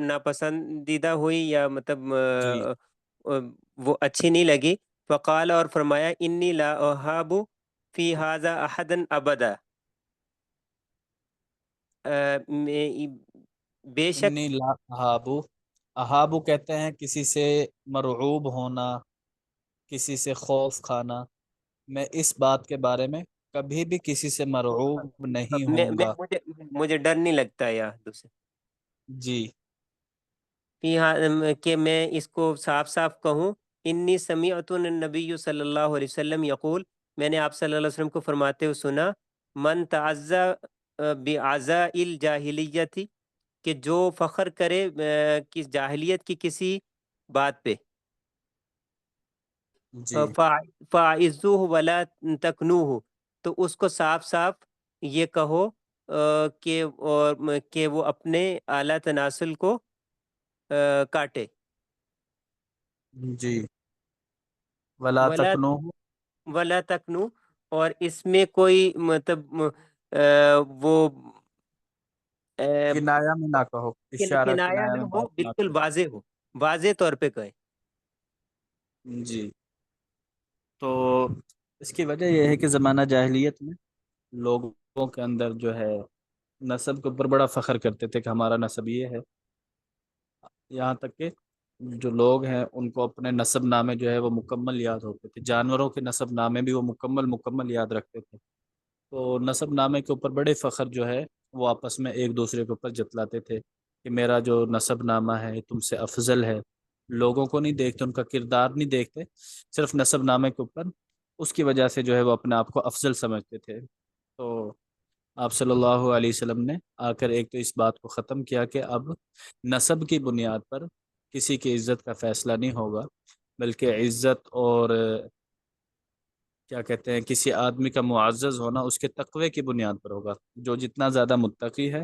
ناپسندیدہ ہوئی یا مطلب جی وہ اچھی نہیں لگی۔ فقال، اور فرمایا انی لا احاب فی ھذا احدا ابدا، بے شک انی لا احابو، احابو کہتے ہیں کسی سے مرعوب ہونا، کسی سے خوف کھانا، میں اس بات کے بارے میں کبھی بھی کسی سے مرعوب نہیں ہوں گا۔ مجھے ڈر نہیں لگتا یا دوسرے جی کہ میں اس کو صاف صاف کہوں، انی سمیعت النبی صلی اللہ علیہ وسلم یقول، میں نے آپ صلی اللہ علیہ وسلم کو فرماتے ہوئے سنا، من تعزا بعزاء الجاہلیت، کہ جو فخر کرے کس جاہلیت کی کسی بات پہ، جی فاعزوہ ولا تکنوہ، تو اس کو صاف صاف یہ کہو کہ وہ اپنے اعلیٰ تناسل کو کاٹے، جی ولا ولا تکنو، ولا تکنو، اور اس میں کوئی مطلب وہ کنایا میں نہ کہو، اشارہ کنایا کنایا نہ میں ہو، بات نہ بالکل کرو۔ واضح ہو، واضح طور پہ کہے۔ جی تو اس کی وجہ یہ ہے کہ زمانہ جاہلیت میں لوگوں کے اندر جو ہے نسب کے اوپر بڑا فخر کرتے تھے کہ ہمارا نسب یہ ہے، یہاں تک کہ جو لوگ ہیں ان کو اپنے نسب نامے جو ہے وہ مکمل یاد ہوتے تھے، جانوروں کے نسب نامے بھی وہ مکمل یاد رکھتے تھے، تو نسب نامے کے اوپر بڑے فخر جو ہے وہ آپس میں ایک دوسرے کے اوپر جتلاتے تھے کہ میرا جو نسب نامہ ہے تم سے افضل ہے۔ لوگوں کو نہیں دیکھتے، ان کا کردار نہیں دیکھتے، صرف نسب نامے کے اوپر اس کی وجہ سے جو ہے وہ اپنے آپ کو افضل سمجھتے تھے۔ تو آپ صلی اللہ علیہ وسلم نے آ کر ایک تو اس بات کو ختم کیا کہ اب نسب کی بنیاد پر کسی کی عزت کا فیصلہ نہیں ہوگا، بلکہ عزت اور کیا کہتے ہیں کسی آدمی کا معزز ہونا اس کے تقوی کی بنیاد پر ہوگا۔ جو جتنا زیادہ متقی ہے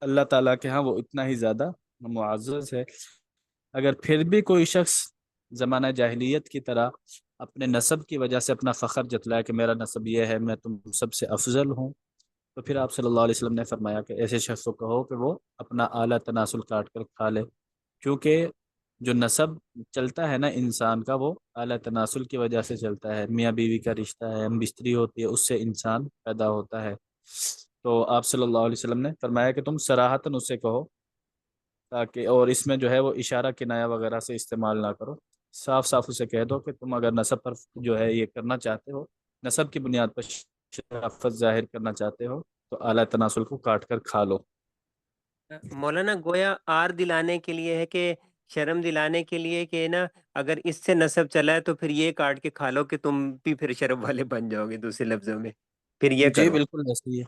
اللہ تعالیٰ کے ہاں وہ اتنا ہی زیادہ معزز ہے۔ اگر پھر بھی کوئی شخص زمانہ جاہلیت کی طرح اپنے نسب کی وجہ سے اپنا فخر جتلائے کہ میرا نسب یہ ہے، میں تم سب سے افضل ہوں، تو پھر آپ صلی اللہ علیہ وسلم نے فرمایا کہ ایسے شخص کو کہو کہ وہ اپنا اعلیٰ تناسل کاٹ کر کھا لے، کیونکہ جو نسب چلتا ہے نا انسان کا وہ اعلیٰ تناسل کی وجہ سے چلتا ہے، میاں بیوی کا رشتہ ہے، ہم بستری ہوتی ہے، اس سے انسان پیدا ہوتا ہے۔ تو آپ صلی اللہ علیہ وسلم نے فرمایا کہ تم صراحتاً اسے کہو، تاکہ اور اس میں جو ہے وہ اشارہ کنایا وغیرہ سے استعمال نہ کرو، صاف صاف اسے کہہ دو کہ تم اگر نسب پر جو ہے یہ کرنا چاہتے ہو، نسب کی بنیاد پر شرافت ظاہر کرنا چاہتے ہو، تو اعلیٰ تناسل کو کاٹ کر کھا لو۔ مولانا گویا آر دلانے کے لیے ہے کہ شرم دلانے کے لیے کہ نا اگر اس سے نسب چلا ہے تو پھر یہ کاٹ کے کھا لو کہ تم بھی پھر شرم والے بن جاؤ گے، دوسرے لفظوں میں پھر یہ جی کرو۔ بالکل ایسے ہی ہے۔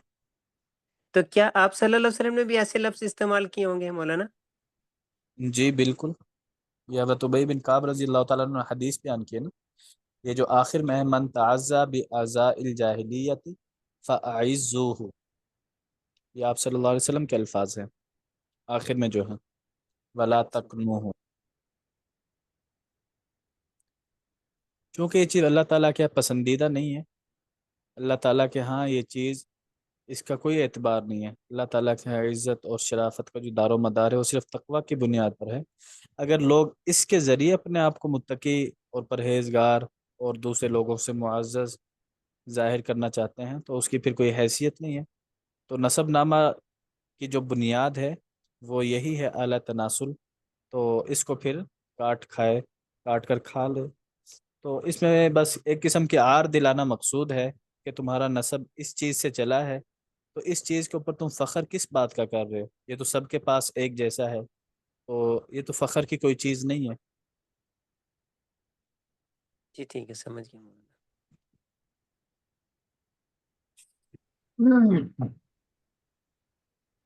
تو کیا آپ صلی اللہ علیہ وسلم نے بھی ایسے لفظ استعمال کیے ہوں گے مولانا؟ جی بالکل، یہ حضرت ابی بن کعب رضی اللہ تعالیٰ عنہ نے حدیث بیان کی ہے نا، یہ جو آخر میں ہے من تعزا بعزاء الجاہلیت فاعزوہ، یہ آپ صلی اللہ علیہ وسلم کے الفاظ ہیں آخر میں جو ہے ولا تکنوہ، کیونکہ یہ چیز اللہ تعالیٰ کے پسندیدہ نہیں ہے، اللہ تعالیٰ کے ہاں یہ چیز اس کا کوئی اعتبار نہیں ہے، اللہ تعالیٰ کے ہاں عزت اور شرافت کا جو دار و مدار ہے وہ صرف تقوی کی بنیاد پر ہے۔ اگر لوگ اس کے ذریعے اپنے آپ کو متقی اور پرہیزگار اور دوسرے لوگوں سے معزز ظاہر کرنا چاہتے ہیں تو اس کی پھر کوئی حیثیت نہیں ہے۔ تو نسب نامہ کی جو بنیاد ہے وہ یہی ہے اعلیٰ تناسل، تو اس کو پھر کاٹ کر کھا لے، تو اس میں بس ایک قسم کی آر دلانا مقصود ہے کہ تمہارا نسب اس چیز سے چلا ہے، تو اس چیز کے اوپر تم فخر کس بات کا کر رہے ہو، یہ تو سب کے پاس ایک جیسا ہے، تو یہ تو فخر کی کوئی چیز نہیں ہے۔ جی ٹھیک ہے، سمجھ گیا مولانا۔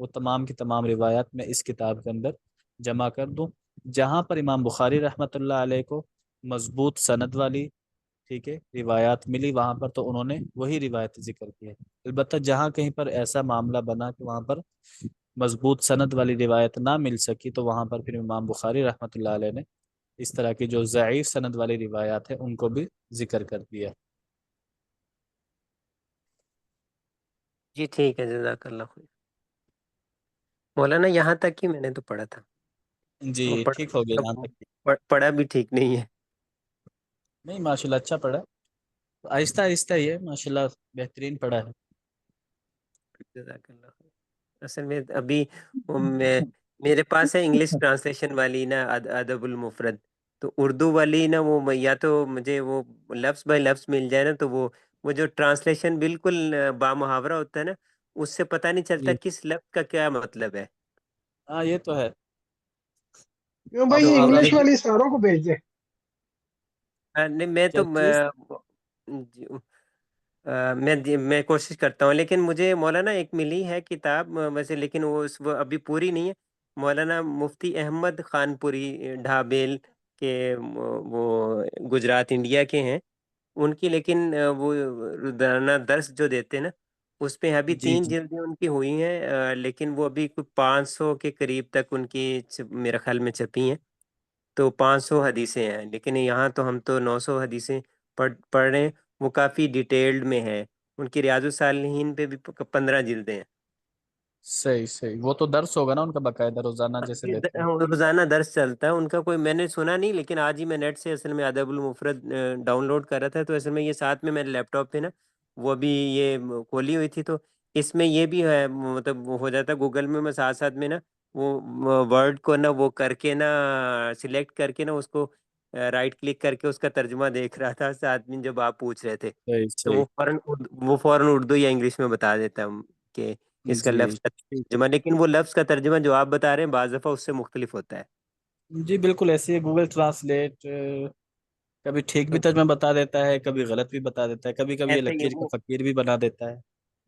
وہ تمام کی تمام روایات میں اس کتاب کے اندر جمع کر دوں. جہاں پر امام بخاری رحمۃ اللہ علیہ کو مضبوط سند والی ٹھیک ہے روایات ملی وہاں پر تو انہوں نے وہی روایت ذکر کی ہے. البتہ جہاں کہیں پر ایسا معاملہ بنا کہ وہاں پر مضبوط سند والی روایت نہ مل سکی تو وہاں پر پھر امام بخاری رحمۃ اللہ علیہ نے اس طرح کی جو ضعیف سند والی روایات ہیں ان کو بھی ذکر کر دیا. جی ٹھیک ہے، جزاک اللہ خیر. مولانا یہاں تک ہی میں نے تو پڑھا تھا، جی وہ ٹھیک ہو گیا یہاں تک. پڑھا بھی ٹھیک نہیں ہے. نہیں ماشاء اللہ اچھا پڑھا، آہستہ آہستہ ہی ہے ماشاء اللہ بہترین پڑھا ہے. جزاک اللہ خیر. اصل میں ابھی میرے پاس ہے انگلش ٹرانسلیشن والی نا ادب المفرد، تو اردو والی نا وہ یا تو مجھے وہ لفظ بائی لفظ مل جائے نا، تو وہ جو ٹرانسلیشن بالکل بامحاورہ ہوتا ہے نا، اس سے پتہ نہیں چلتا جی کس لفظ کا کیا مطلب ہے. ہاں یہ تو ہے. کیوں بھائی، تو یہ اب انگلش لیکن والی ساروں کو بھیج دیں. نہیں میں کیا تو چیز جی، میں کوشش کرتا ہوں، لیکن مجھے مولانا ایک ملی ہے کتاب ویسے، لیکن وہ ابھی پوری نہیں ہے. مولانا مفتی احمد خان پوری ڈھابیل کے، وہ گجرات انڈیا کے ہیں ان کی، لیکن وہ روزانہ درس جو دیتے ہیں نا اس پہ ابھی جی 3 جی جلدیں ان کی ہوئی ہیں، لیکن وہ ابھی کچھ 500 کے قریب تک ان کی میرے خیال میں چھپی ہیں. تو 500 حدیثیں ہیں، لیکن یہاں تو ہم تو 900 حدیثیں پڑھ رہے ہیں. وہ کافی ڈیٹیلڈ میں ہے. ان کی ریاض الصالحین پہ بھی 15 جلدیں ہیں. صحیح صحیح. وہ تو درس ہوگا نا ان کا باقاعدہ روزانہ جیسے دیتے ہیں. روزانہ درس چلتا ہے ان کا، کوئی میں نے سنا نہیں، لیکن آج ہی میں نیٹ سے اصل میں ادب المفرد ڈاؤن لوڈ کر رہا تھا، تو اصل میں یہ ساتھ میں میرے لیپ ٹاپ پہ نا وہ بھی یہ کھولی ہوئی تھی، تو اس میں یہ بھی ہے، مطلب وہ ہو جاتا ہے گوگل میں ساتھ ساتھ میں نا وہ ورڈ کو نا وہ کر کے نا سلیکٹ کر کے نا اس کو رائٹ کلک کر کے اس کا ترجمہ دیکھ رہا تھا ساتھ میں جب آپ پوچھ رہے تھے، صحیح تو صحیح. وہ فوراً اردو یا انگلش میں بتا دیتا ہوں کہ اس کا جی لفظ کا ٹھیک. ترجمہ، لیکن وہ لفظ کا ترجمہ جو آپ بتا رہے ہیں بعض دفعہ اس سے مختلف ہوتا ہے. جی بالکل ایسے ہی گوگل ٹرانسلیٹ کبھی ٹھیک بھی ترجمہ بتا دیتا ہے، کبھی غلط بھی بتا دیتا ہے، کبھی کبھی یہ ایسے ہی ہے لکیر وہ. کا فقیر بھی بنا دیتا ہے.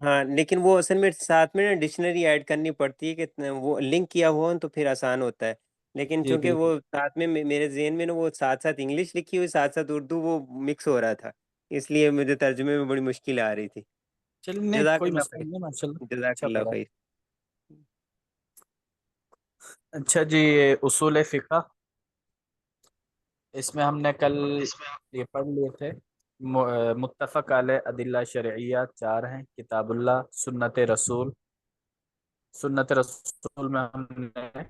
ہاں لیکن وہ اصل میں ساتھ میں نا ڈکشنری ایڈ کرنی پڑتی ہے کہ وہ لنک کیا ہوا تو پھر آسان ہوتا ہے، لیکن جی چونکہ بالکل. وہ ساتھ میں میرے ذہن میں نا وہ ساتھ ساتھ انگلش لکھی ہوئی ساتھ ساتھ اردو وہ مکس ہو رہا تھا، اس لیے مجھے ترجمے میں بڑی مشکل آ رہی تھی. چلیے نہیں جزاک کوئی اللہ مسئلہ خیر. نہیں ہے ماشاء اللہ جزاک اچھا اللہ پڑھا. خیر. اچھا جی یہ اصول فقہ، اس میں ہم نے کل یہ پڑھ لیے تھے. متفق علیہ ادلہ شرعیہ 4 ہیں: کتاب اللہ، سنت رسول. سنت رسول میں ہم نے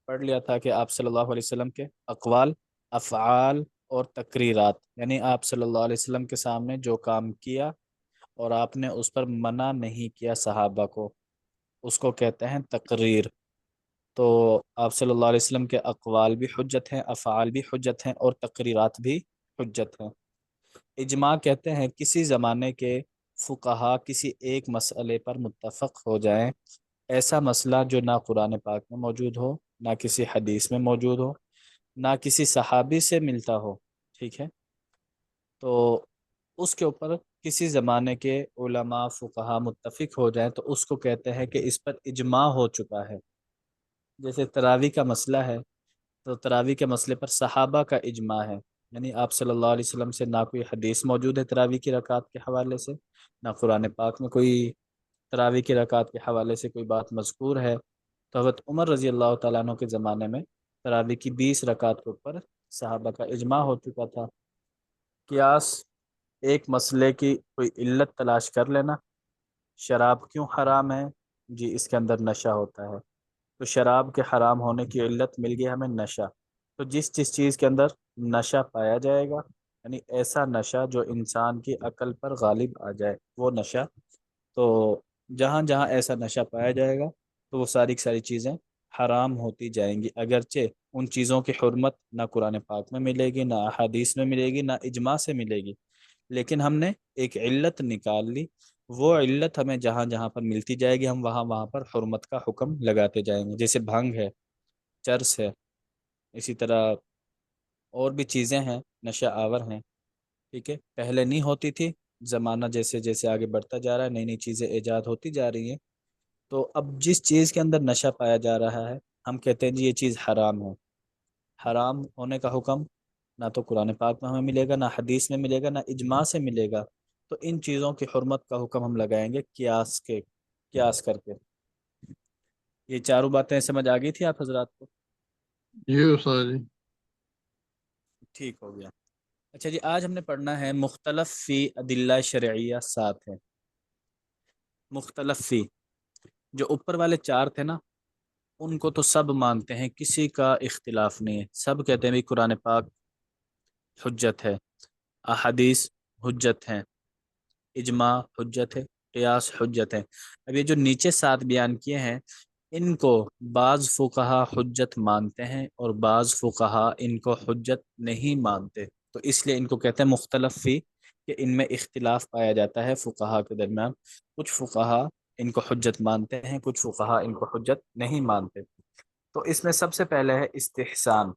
پڑھ لیا تھا کہ آپ صلی اللہ علیہ وسلم کے اقوال، افعال اور تقریرات، یعنی آپ صلی اللہ علیہ وسلم کے سامنے جو کام کیا اور آپ نے اس پر منع نہیں کیا صحابہ کو، اس کو کہتے ہیں تقریر. تو آپ صلی اللہ علیہ وسلم کے اقوال بھی حجت ہیں، افعال بھی حجت ہیں اور تقریرات بھی حجت ہیں. اجماع کہتے ہیں کسی زمانے کے فقہا کسی ایک مسئلے پر متفق ہو جائیں، ایسا مسئلہ جو نہ قرآن پاک میں موجود ہو، نہ کسی حدیث میں موجود ہو، نہ کسی صحابی سے ملتا ہو، ٹھیک ہے، تو اس کے اوپر کسی زمانے کے علماء فقہا متفق ہو جائیں تو اس کو کہتے ہیں کہ اس پر اجماع ہو چکا ہے. جیسے تراویح کا مسئلہ ہے تو تراویح کے مسئلے پر صحابہ کا اجماع ہے، یعنی آپ صلی اللہ علیہ وسلم سے نہ کوئی حدیث موجود ہے تراویح کی رکعات کے حوالے سے، نہ قرآن پاک میں کوئی تراویح کی رکعات کے حوالے سے کوئی بات مذکور ہے. تو حضرت عمر رضی اللہ تعالیٰ عنہ کے زمانے میں تراویح کی 20 رکعات کے اوپر صحابہ کا اجماع ہو چکا تھا. قیاس، ایک مسئلے کی کوئی علت تلاش کر لینا. شراب کیوں حرام ہے؟ جی اس کے اندر نشہ ہوتا ہے، تو شراب کے حرام ہونے کی علت مل گئی ہمیں نشہ. تو جس چیز کے اندر نشہ پایا جائے گا، یعنی ایسا نشہ جو انسان کی عقل پر غالب آ جائے وہ نشہ، تو جہاں جہاں ایسا نشہ پایا جائے گا تو وہ ساری ساری چیزیں حرام ہوتی جائیں گی، اگرچہ ان چیزوں کی حرمت نہ قرآن پاک میں ملے گی، نہ احادیث میں ملے گی، نہ اجماع سے ملے گی، لیکن ہم نے ایک علت نکال لی. وہ علت ہمیں جہاں جہاں پر ملتی جائے گی ہم وہاں وہاں پر حرمت کا حکم لگاتے جائیں گے. جیسے بھنگ ہے، چرس ہے، اسی طرح اور بھی چیزیں ہیں نشہ آور ہیں، ٹھیک ہے، پہلے نہیں ہوتی تھی، زمانہ جیسے جیسے آگے بڑھتا جا رہا ہے نئی نئی چیزیں ایجاد ہوتی جا رہی ہیں تو اب جس چیز کے اندر نشہ پایا جا رہا ہے ہم کہتے ہیں جی یہ چیز حرام ہے. حرام ہونے کا حکم نہ تو قرآن پاک میں ہمیں ملے گا، نہ حدیث میں ملے گا، نہ اجماع سے ملے گا. تو ان چیزوں کی حرمت کا حکم ہم لگائیں گے قیاس کر کے. یہ چاروں باتیں سمجھ آ گئی تھی آپ حضرات کو؟ جی استاد جی. ٹھیک ہو گیا. اچھا جی، آج ہم نے پڑھنا ہے مختلف فی ادلہ شرعیہ 7 ہے. مختلف فی، جو اوپر والے 4 تھے نا ان کو تو سب مانتے ہیں، کسی کا اختلاف نہیں ہے. سب کہتے ہیں بھی قرآن پاک حجت ہے، احادیث حجت ہیں، اجماع حجت ہے، قیاس حجت ہے. اب یہ جو نیچے 7 بیان کیے ہیں ان کو بعض فقہا حجت مانتے ہیں اور بعض فقہا ان کو حجت نہیں مانتے. تو اس لیے ان کو کہتے ہیں مختلف فی، کہ ان میں اختلاف پایا جاتا ہے فقہا کے درمیان. کچھ فقہا ان کو حجت مانتے ہیں، کچھ فقہا ان کو حجت نہیں مانتے. تو اس میں سب سے پہلے ہے استحسان.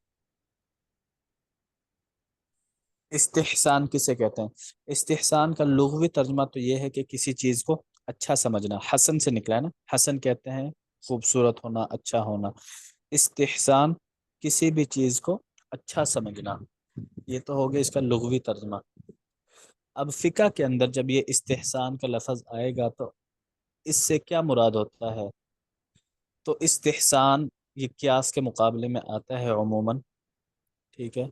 استحسان کسے کہتے ہیں؟ استحسان کا لغوی ترجمہ تو یہ ہے کہ کسی چیز کو اچھا سمجھنا. حسن سے نکلا ہے نا، حسن کہتے ہیں خوبصورت ہونا، اچھا ہونا. استحسان کسی بھی چیز کو اچھا سمجھنا. یہ تو ہو گیا اس کا لغوی ترجمہ. اب فقہ کے اندر جب یہ استحسان کا لفظ آئے گا تو اس سے کیا مراد ہوتا ہے؟ تو استحسان یہ قیاس کے مقابلے میں آتا ہے عموماً. ٹھیک ہے،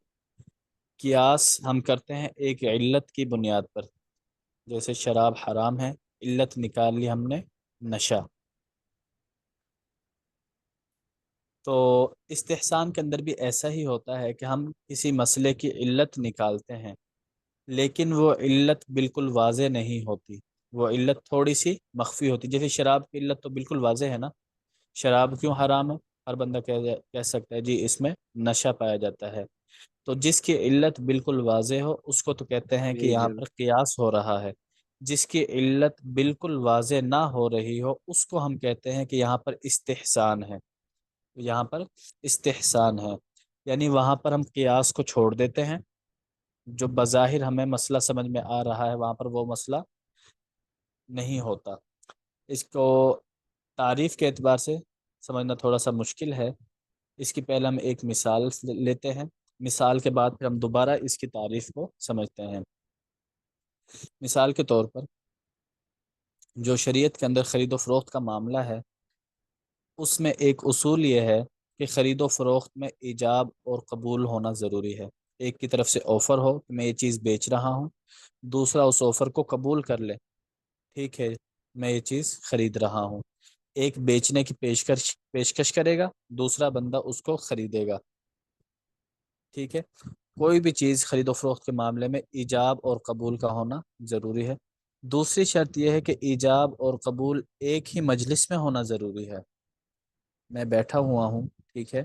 قیاس ہم کرتے ہیں ایک علت کی بنیاد پر. جیسے شراب حرام ہے، علت نکال لی ہم نے نشہ. تو استحسان کے اندر بھی ایسا ہی ہوتا ہے کہ ہم کسی مسئلے کی علت نکالتے ہیں لیکن وہ علت بالکل واضح نہیں ہوتی، وہ علت تھوڑی سی مخفی ہوتی. جیسے شراب کی علت تو بالکل واضح ہے نا، شراب کیوں حرام ہے؟ ہر بندہ کہہ سکتا ہے جی اس میں نشہ پایا جاتا ہے. تو جس کی علت بالکل واضح ہو اس کو تو کہتے ہیں کہ یہاں پر قیاس ہو رہا ہے. جس کی علت بالکل واضح نہ ہو رہی ہو اس کو ہم کہتے ہیں کہ یہاں پر استحسان ہے. یہاں پر استحسان ہے، یعنی وہاں پر ہم قیاس کو چھوڑ دیتے ہیں. جو بظاہر ہمیں مسئلہ سمجھ میں آ رہا ہے وہاں پر وہ مسئلہ نہیں ہوتا. اس کو تعریف کے اعتبار سے سمجھنا تھوڑا سا مشکل ہے. اس کی پہلے ہم ایک مثال لیتے ہیں، مثال کے بعد پھر ہم دوبارہ اس کی تعریف کو سمجھتے ہیں. مثال کے طور پر جو شریعت کے اندر خرید و فروخت کا معاملہ ہے اس میں ایک اصول یہ ہے کہ خرید و فروخت میں ایجاب اور قبول ہونا ضروری ہے. ایک کی طرف سے آفر ہو کہ میں یہ چیز بیچ رہا ہوں، دوسرا اس آفر کو قبول کر لے، ٹھیک ہے میں یہ چیز خرید رہا ہوں. ایک بیچنے کی پیشکش کرے گا، دوسرا بندہ اس کو خریدے گا. ٹھیک ہے، کوئی بھی چیز خرید و فروخت کے معاملے میں ایجاب اور قبول کا ہونا ضروری ہے. دوسری شرط یہ ہے کہ ایجاب اور قبول ایک ہی مجلس میں ہونا ضروری ہے. میں بیٹھا ہوا ہوں، ٹھیک ہے،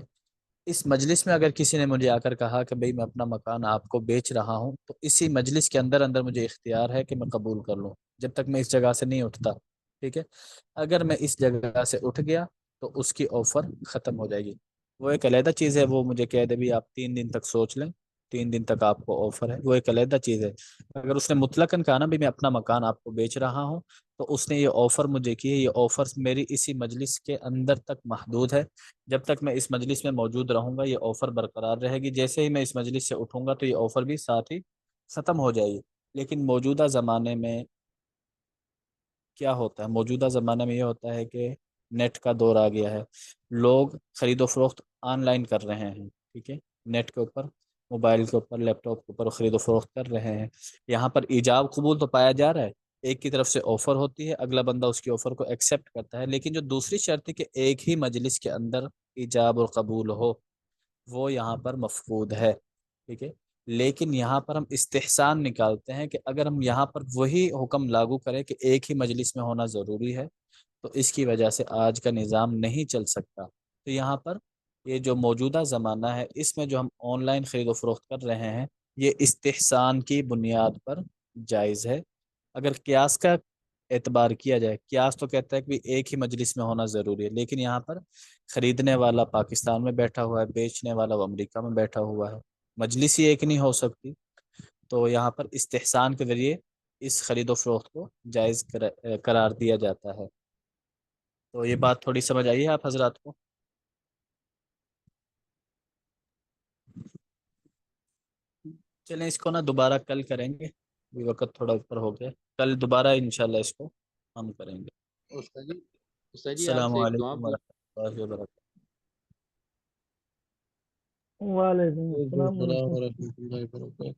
اس مجلس میں اگر کسی نے مجھے آ کر کہا کہ بھئی میں اپنا مکان آپ کو بیچ رہا ہوں تو اسی مجلس کے اندر اندر مجھے اختیار ہے کہ میں قبول کر لوں جب تک میں اس جگہ سے نہیں اٹھتا. ٹھیک ہے، اگر میں اس جگہ سے اٹھ گیا تو اس کی آفر ختم ہو جائے گی. وہ ایک علیحدہ چیز ہے، وہ مجھے کہہ دے بھی آپ 3 دن تک سوچ لیں، 3 دن تک آپ کو آفر ہے، وہ ایک علیحدہ چیز ہے. اگر اس نے مطلقاً کہا نا بھی میں اپنا مکان آپ کو بیچ رہا ہوں تو اس نے یہ آفر مجھے کی ہے، یہ آفر میری اسی مجلس کے اندر تک محدود ہے. جب تک میں اس مجلس میں موجود رہوں گا یہ آفر برقرار رہے گی. جیسے ہی میں اس مجلس سے اٹھوں گا تو یہ آفر بھی ساتھ ہی ختم ہو جائے گی. لیکن موجودہ زمانے میں کیا ہوتا ہے؟ موجودہ زمانے میں یہ ہوتا ہے کہ نیٹ کا دور آ گیا ہے، لوگ خرید و فروخت آن لائن کر رہے ہیں. ٹھیک ہے، نیٹ کے اوپر، موبائل کے اوپر، لیپ ٹاپ کے اوپر خرید و فروخت کر رہے ہیں. یہاں پر ایجاب قبول تو پایا جا رہا ہے، ایک کی طرف سے آفر ہوتی ہے، اگلا بندہ اس کی آفر کو ایکسیپٹ کرتا ہے. لیکن جو دوسری شرط ہے کہ ایک ہی مجلس کے اندر ایجاب اور قبول ہو وہ یہاں پر مفقود ہے. ٹھیک ہے، لیکن یہاں پر ہم استحسان نکالتے ہیں کہ اگر ہم یہاں پر وہی حکم لاگو کریں کہ ایک ہی مجلس میں ہونا ضروری ہے تو اس کی وجہ سے آج کا نظام نہیں چل سکتا. تو یہاں پر یہ جو موجودہ زمانہ ہے اس میں جو ہم آن لائن خرید و فروخت کر رہے ہیں یہ استحسان کی بنیاد پر جائز ہے. اگر قیاس کا اعتبار کیا جائے، قیاس تو کہتا ہے کہ ایک ہی مجلس میں ہونا ضروری ہے، لیکن یہاں پر خریدنے والا پاکستان میں بیٹھا ہوا ہے، بیچنے والا وہ امریکہ میں بیٹھا ہوا ہے، مجلس ہی ایک نہیں ہو سکتی. تو یہاں پر استحسان کے ذریعے اس خرید و فروخت کو جائز قرار دیا جاتا ہے. تو یہ بات تھوڑی سمجھ آئی ہے آپ حضرات کو؟ چلیں اس کو نا دوبارہ کل کریں گے، ابھی وقت تھوڑا اوپر ہو گیا، کل دوبارہ انشاءاللہ اس کو ہم کریں گے۔ استاد جی آپ السلام سے ایک دعا علیکم ورحمۃ اللہ وبرکاتہ۔ وعلیکم السلام السلام ورحمۃ ورحمۃ اللہ وبرکاتہ۔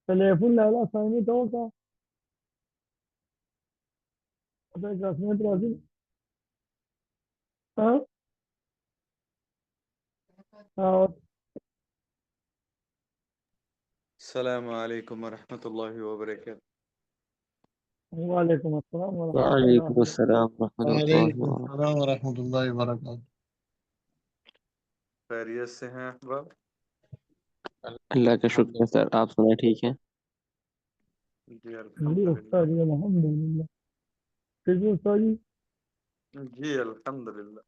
سلیف اللہ ثانی تو کا کسمت راضی ہاں ہاں السلام علیکم ورحمۃ اللہ وبرکاتہ۔ وعلیکم السلام ورحمۃ اللہ وعلیکم السلام ورحمۃ اللہ وعلیکم وبرکاتہ۔ السلام ورحمۃ اللہ وبرکاتہ۔ خیریت سے ہیں احباب؟ اللہ کا شکر ہے سر، آپ سنائیں ٹھیک ہے؟ جی جی الحمدللہ۔ استاد جی الحمد للہ ٹھیک ہے استاد جی۔ جی الحمدللہ۔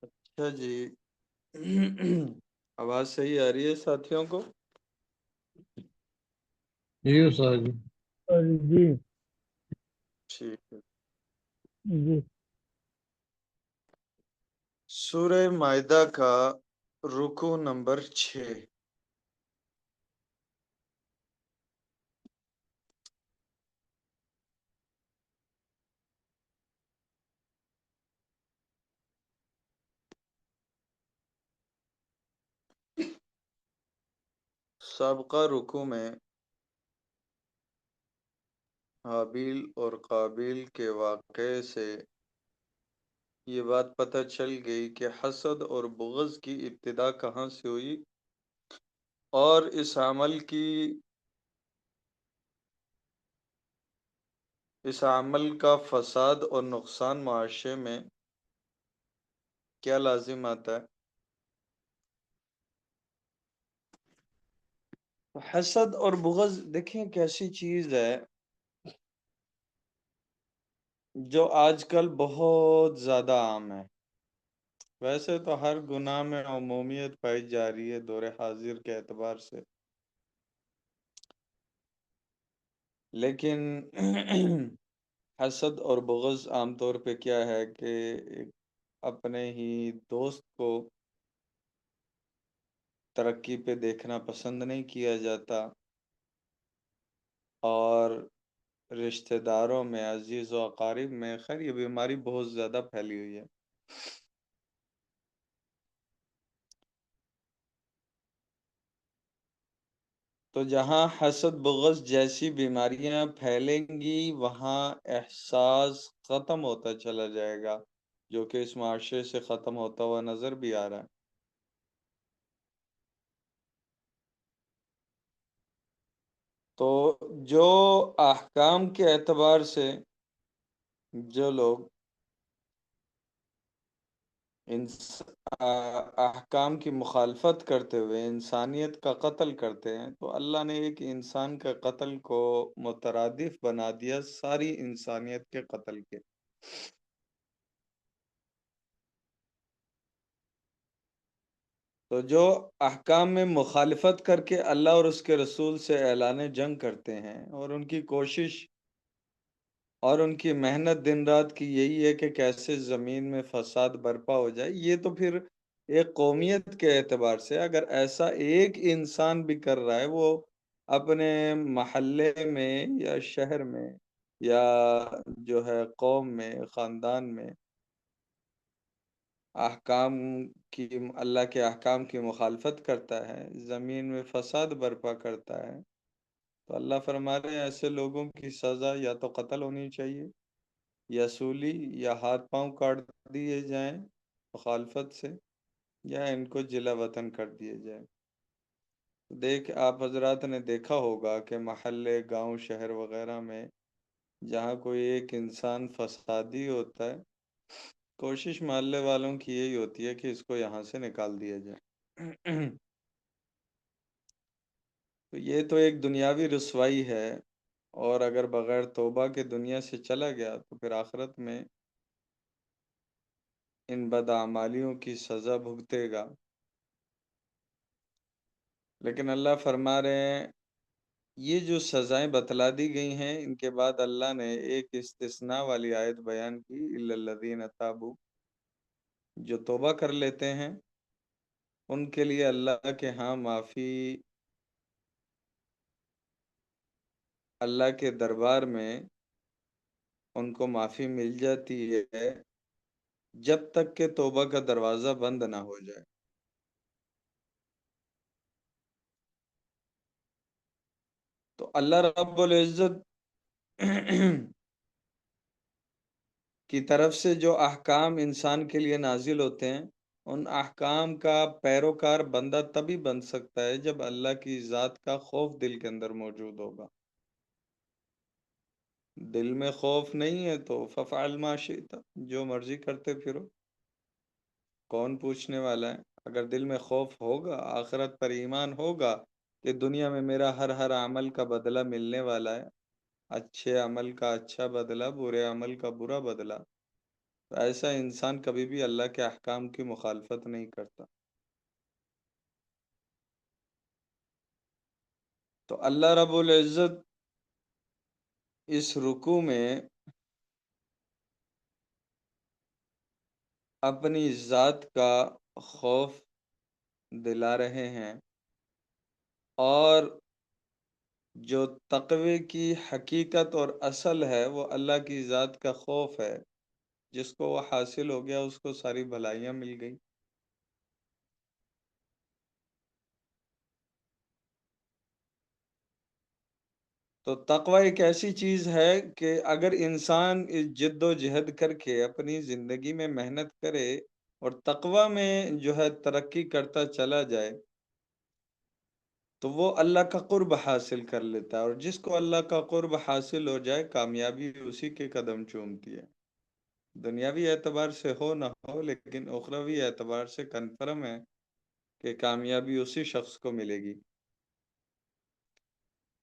اچھا جی، آواز صحیح آ رہی ہے ساتھیوں کو؟ جی استاد جی۔ جی ٹھیک ہے۔ جی سورہ مائدہ کا رکوع نمبر 6۔ سابقہ رکوع میں حابیل اور قابیل کے واقعے سے یہ بات پتہ چل گئی کہ حسد اور بغض کی ابتدا کہاں سے ہوئی، اور اس عمل کا فساد اور نقصان معاشرے میں کیا لازم آتا ہے۔ حسد اور بغض دیکھیں کیسی چیز ہے جو آج کل بہت زیادہ عام ہے۔ ویسے تو ہر گناہ میں عمومیت پائی جا رہی ہے دور حاضر کے اعتبار سے، لیکن حسد اور بغض عام طور پہ کیا ہے کہ اپنے ہی دوست کو ترقی پہ دیکھنا پسند نہیں کیا جاتا، اور رشتہ داروں میں، عزیز و اقارب میں، خیر یہ بیماری بہت زیادہ پھیلی ہوئی ہے۔ تو جہاں حسد بغض جیسی بیماریاں پھیلیں گی وہاں احساس ختم ہوتا چلا جائے گا، جو کہ اس معاشرے سے ختم ہوتا ہوا نظر بھی آ رہا ہے۔ تو جو احکام کے اعتبار سے جو لوگ احکام کی مخالفت کرتے ہوئے انسانیت کا قتل کرتے ہیں، تو اللہ نے ایک انسان کا قتل کو مترادف بنا دیا ساری انسانیت کے قتل کے۔ تو جو احکام میں مخالفت کر کے اللہ اور اس کے رسول سے اعلان جنگ کرتے ہیں، اور ان کی کوشش اور ان کی محنت دن رات کی یہی ہے کہ کیسے زمین میں فساد برپا ہو جائے، یہ تو پھر ایک قومیت کے اعتبار سے اگر ایسا ایک انسان بھی کر رہا ہے، وہ اپنے محلے میں یا شہر میں یا جو ہے قوم میں، خاندان میں احکام کی، اللہ کے احکام کی مخالفت کرتا ہے، زمین میں فساد برپا کرتا ہے، تو اللہ فرما رہے ہیں ایسے لوگوں کی سزا یا تو قتل ہونی چاہیے، یا سولی، یا ہاتھ پاؤں کاٹ دیے جائیں مخالفت سے، یا ان کو جلا وطن کر دیے جائیں۔ آپ حضرات نے دیکھا ہوگا کہ محلے، گاؤں، شہر وغیرہ میں جہاں کوئی ایک انسان فسادی ہوتا ہے، کوشش محلے والوں کی یہی ہوتی ہے کہ اس کو یہاں سے نکال دیا جائے۔ تو یہ تو ایک دنیاوی رسوائی ہے، اور اگر بغیر توبہ کے دنیا سے چلا گیا تو پھر آخرت میں ان بدعمالیوں کی سزا بھگتے گا۔ لیکن اللہ فرما رہے ہیں یہ جو سزائیں بتلا دی گئی ہیں، ان کے بعد اللہ نے ایک استثناء والی آیت بیان کی، الا الذین تابوا، جو توبہ کر لیتے ہیں ان کے لیے اللہ کے ہاں معافی، اللہ کے دربار میں ان کو معافی مل جاتی ہے جب تک کہ توبہ کا دروازہ بند نہ ہو جائے۔ تو اللہ رب العزت کی طرف سے جو احکام انسان کے لیے نازل ہوتے ہیں، ان احکام کا پیروکار بندہ تبھی بن سکتا ہے جب اللہ کی ذات کا خوف دل کے اندر موجود ہوگا۔ دل میں خوف نہیں ہے تو ففعل ما شئت، جو مرضی کرتے پھرو، کون پوچھنے والا ہے۔ اگر دل میں خوف ہوگا، آخرت پر ایمان ہوگا کہ دنیا میں میرا ہر عمل کا بدلہ ملنے والا ہے، اچھے عمل کا اچھا بدلہ، برے عمل کا برا بدلہ، تو ایسا انسان کبھی بھی اللہ کے احکام کی مخالفت نہیں کرتا۔ تو اللہ رب العزت اس رکوع میں اپنی ذات کا خوف دلا رہے ہیں، اور جو تقوی کی حقیقت اور اصل ہے وہ اللہ کی ذات کا خوف ہے، جس کو وہ حاصل ہو گیا اس کو ساری بھلائیاں مل گئی۔ تو تقوی ایک ایسی چیز ہے کہ اگر انسان اس جد و جہد کر کے اپنی زندگی میں محنت کرے اور تقوی میں جو ہے ترقی کرتا چلا جائے تو وہ اللہ کا قرب حاصل کر لیتا ہے، اور جس کو اللہ کا قرب حاصل ہو جائے کامیابی اسی کے قدم چومتی ہے۔ دنیاوی اعتبار سے ہو نہ ہو، لیکن اخروی اعتبار سے کنفرم ہے کہ کامیابی اسی شخص کو ملے گی۔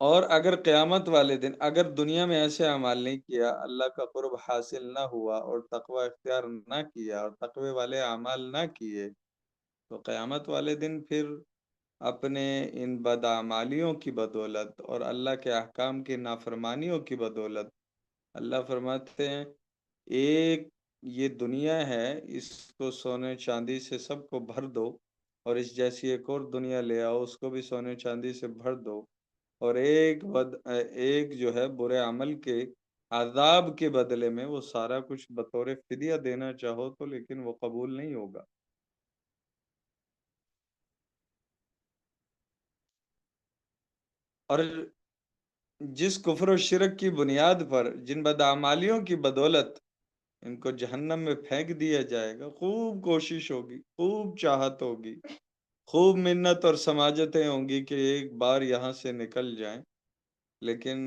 اور اگر قیامت والے دن اگر دنیا میں ایسے اعمال نہیں کیا، اللہ کا قرب حاصل نہ ہوا اور تقوی اختیار نہ کیا اور تقوی والے اعمال نہ کیے، تو قیامت والے دن پھر اپنے ان بدعمالیوں کی بدولت اور اللہ کے احکام کی نافرمانیوں کی بدولت اللہ فرماتے ہیں ایک یہ دنیا ہے، اس کو سونے چاندی سے سب کو بھر دو، اور اس جیسی ایک اور دنیا لے آؤ، اس کو بھی سونے چاندی سے بھر دو، اور ایک جو ہے برے عمل کے عذاب کے بدلے میں وہ سارا کچھ بطور فدیہ دینا چاہو تو لیکن وہ قبول نہیں ہوگا۔ اور جس کفر و شرک کی بنیاد پر جن بدعمالیوں کی بدولت ان کو جہنم میں پھینک دیا جائے گا، خوب کوشش ہوگی، خوب چاہت ہوگی، خوب منت اور سماجتیں ہوں گی کہ ایک بار یہاں سے نکل جائیں، لیکن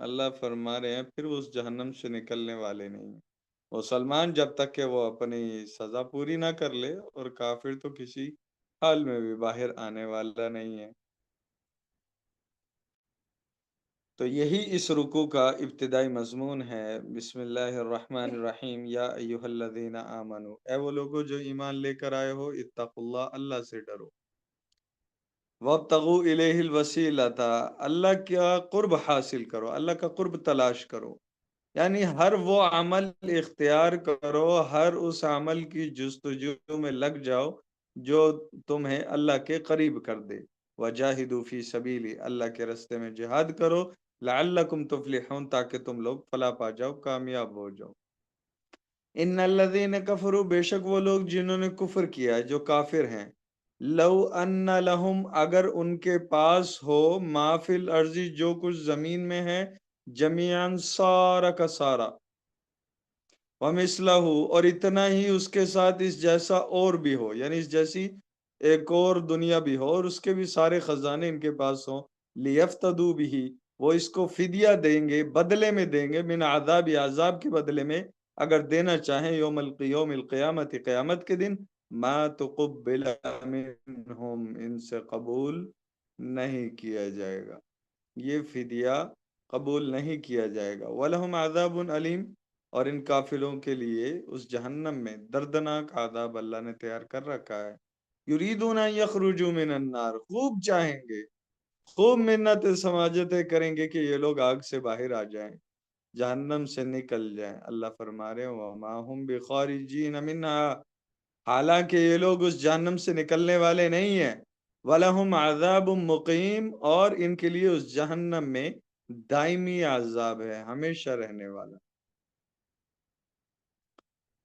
اللہ فرما رہے ہیں پھر اس جہنم سے نکلنے والے نہیں ہیں۔ مسلمان جب تک کہ وہ اپنی سزا پوری نہ کر لے، اور کافر تو کسی حال میں بھی باہر آنے والا نہیں ہے۔ تو یہی اس رکوع کا ابتدائی مضمون ہے۔ بسم اللہ الرحمن الرحیم، یا ایہا الذین آمنو، اے وہ لوگو جو ایمان لے کر آئے ہو، اتقوا اللہ، اللہ سے ڈرو، وابتغوا الیہ الوسیلۃ، اللہ کا قرب حاصل کرو، اللہ کا قرب تلاش کرو، یعنی ہر وہ عمل اختیار کرو، ہر اس عمل کی جستجو میں لگ جاؤ جو تمہیں اللہ کے قریب کر دے۔ وجاہدوا فی سبیلی، اللہ کے راستے میں جہاد کرو، لعلکم تفلحون، تاکہ تم لوگ فلاح پا جاؤ، کامیاب ہو جاؤ۔ ان الذین کفروا، بے شک وہ لوگ جنہوں نے کفر کیا ہے، جو کافر ہیں، لو ان لہم، اگر ان کے پاس ہو، ما فی الارض، جو کچھ زمین میں ہے، جمیعاً سارا کا سارا، ومثلہ، اور اتنا ہی اس کے ساتھ اس جیسا اور بھی ہو، یعنی اس جیسی ایک اور دنیا بھی ہو اور اس کے بھی سارے خزانے ان کے پاس ہوں، لیفتدو بھی، وہ اس کو فدیہ دیں گے، بدلے میں دیں گے، من عذاب، عذاب کے بدلے میں اگر دینا چاہیں، یوم القیامت، قیامت کے دن، ما تقبل منہم، ان سے قبول نہیں کیا جائے گا، یہ فدیہ قبول نہیں کیا جائے گا۔ وَلَهُمْ عَذَابٌ علیم، اور ان کافروں کے لیے اس جہنم میں دردناک عذاب اللہ نے تیار کر رکھا ہے۔ یریدون ان یخرجوا من النار، خوب چاہیں گے، خوب منتیں سماجتیں کریں گے کہ یہ لوگ آگ سے باہر آ جائیں، جہنم سے نکل جائیں۔ اللہ فرما رہے ہیں وما هم بخارجین منہا، حالانکہ یہ لوگ اس جہنم سے نکلنے والے نہیں ہیں۔ وَلَهُمْ عَذَابٌ مُقِيمٌ، اور ان کے لیے اس جہنم میں دائمی عذاب ہے، ہمیشہ رہنے والا۔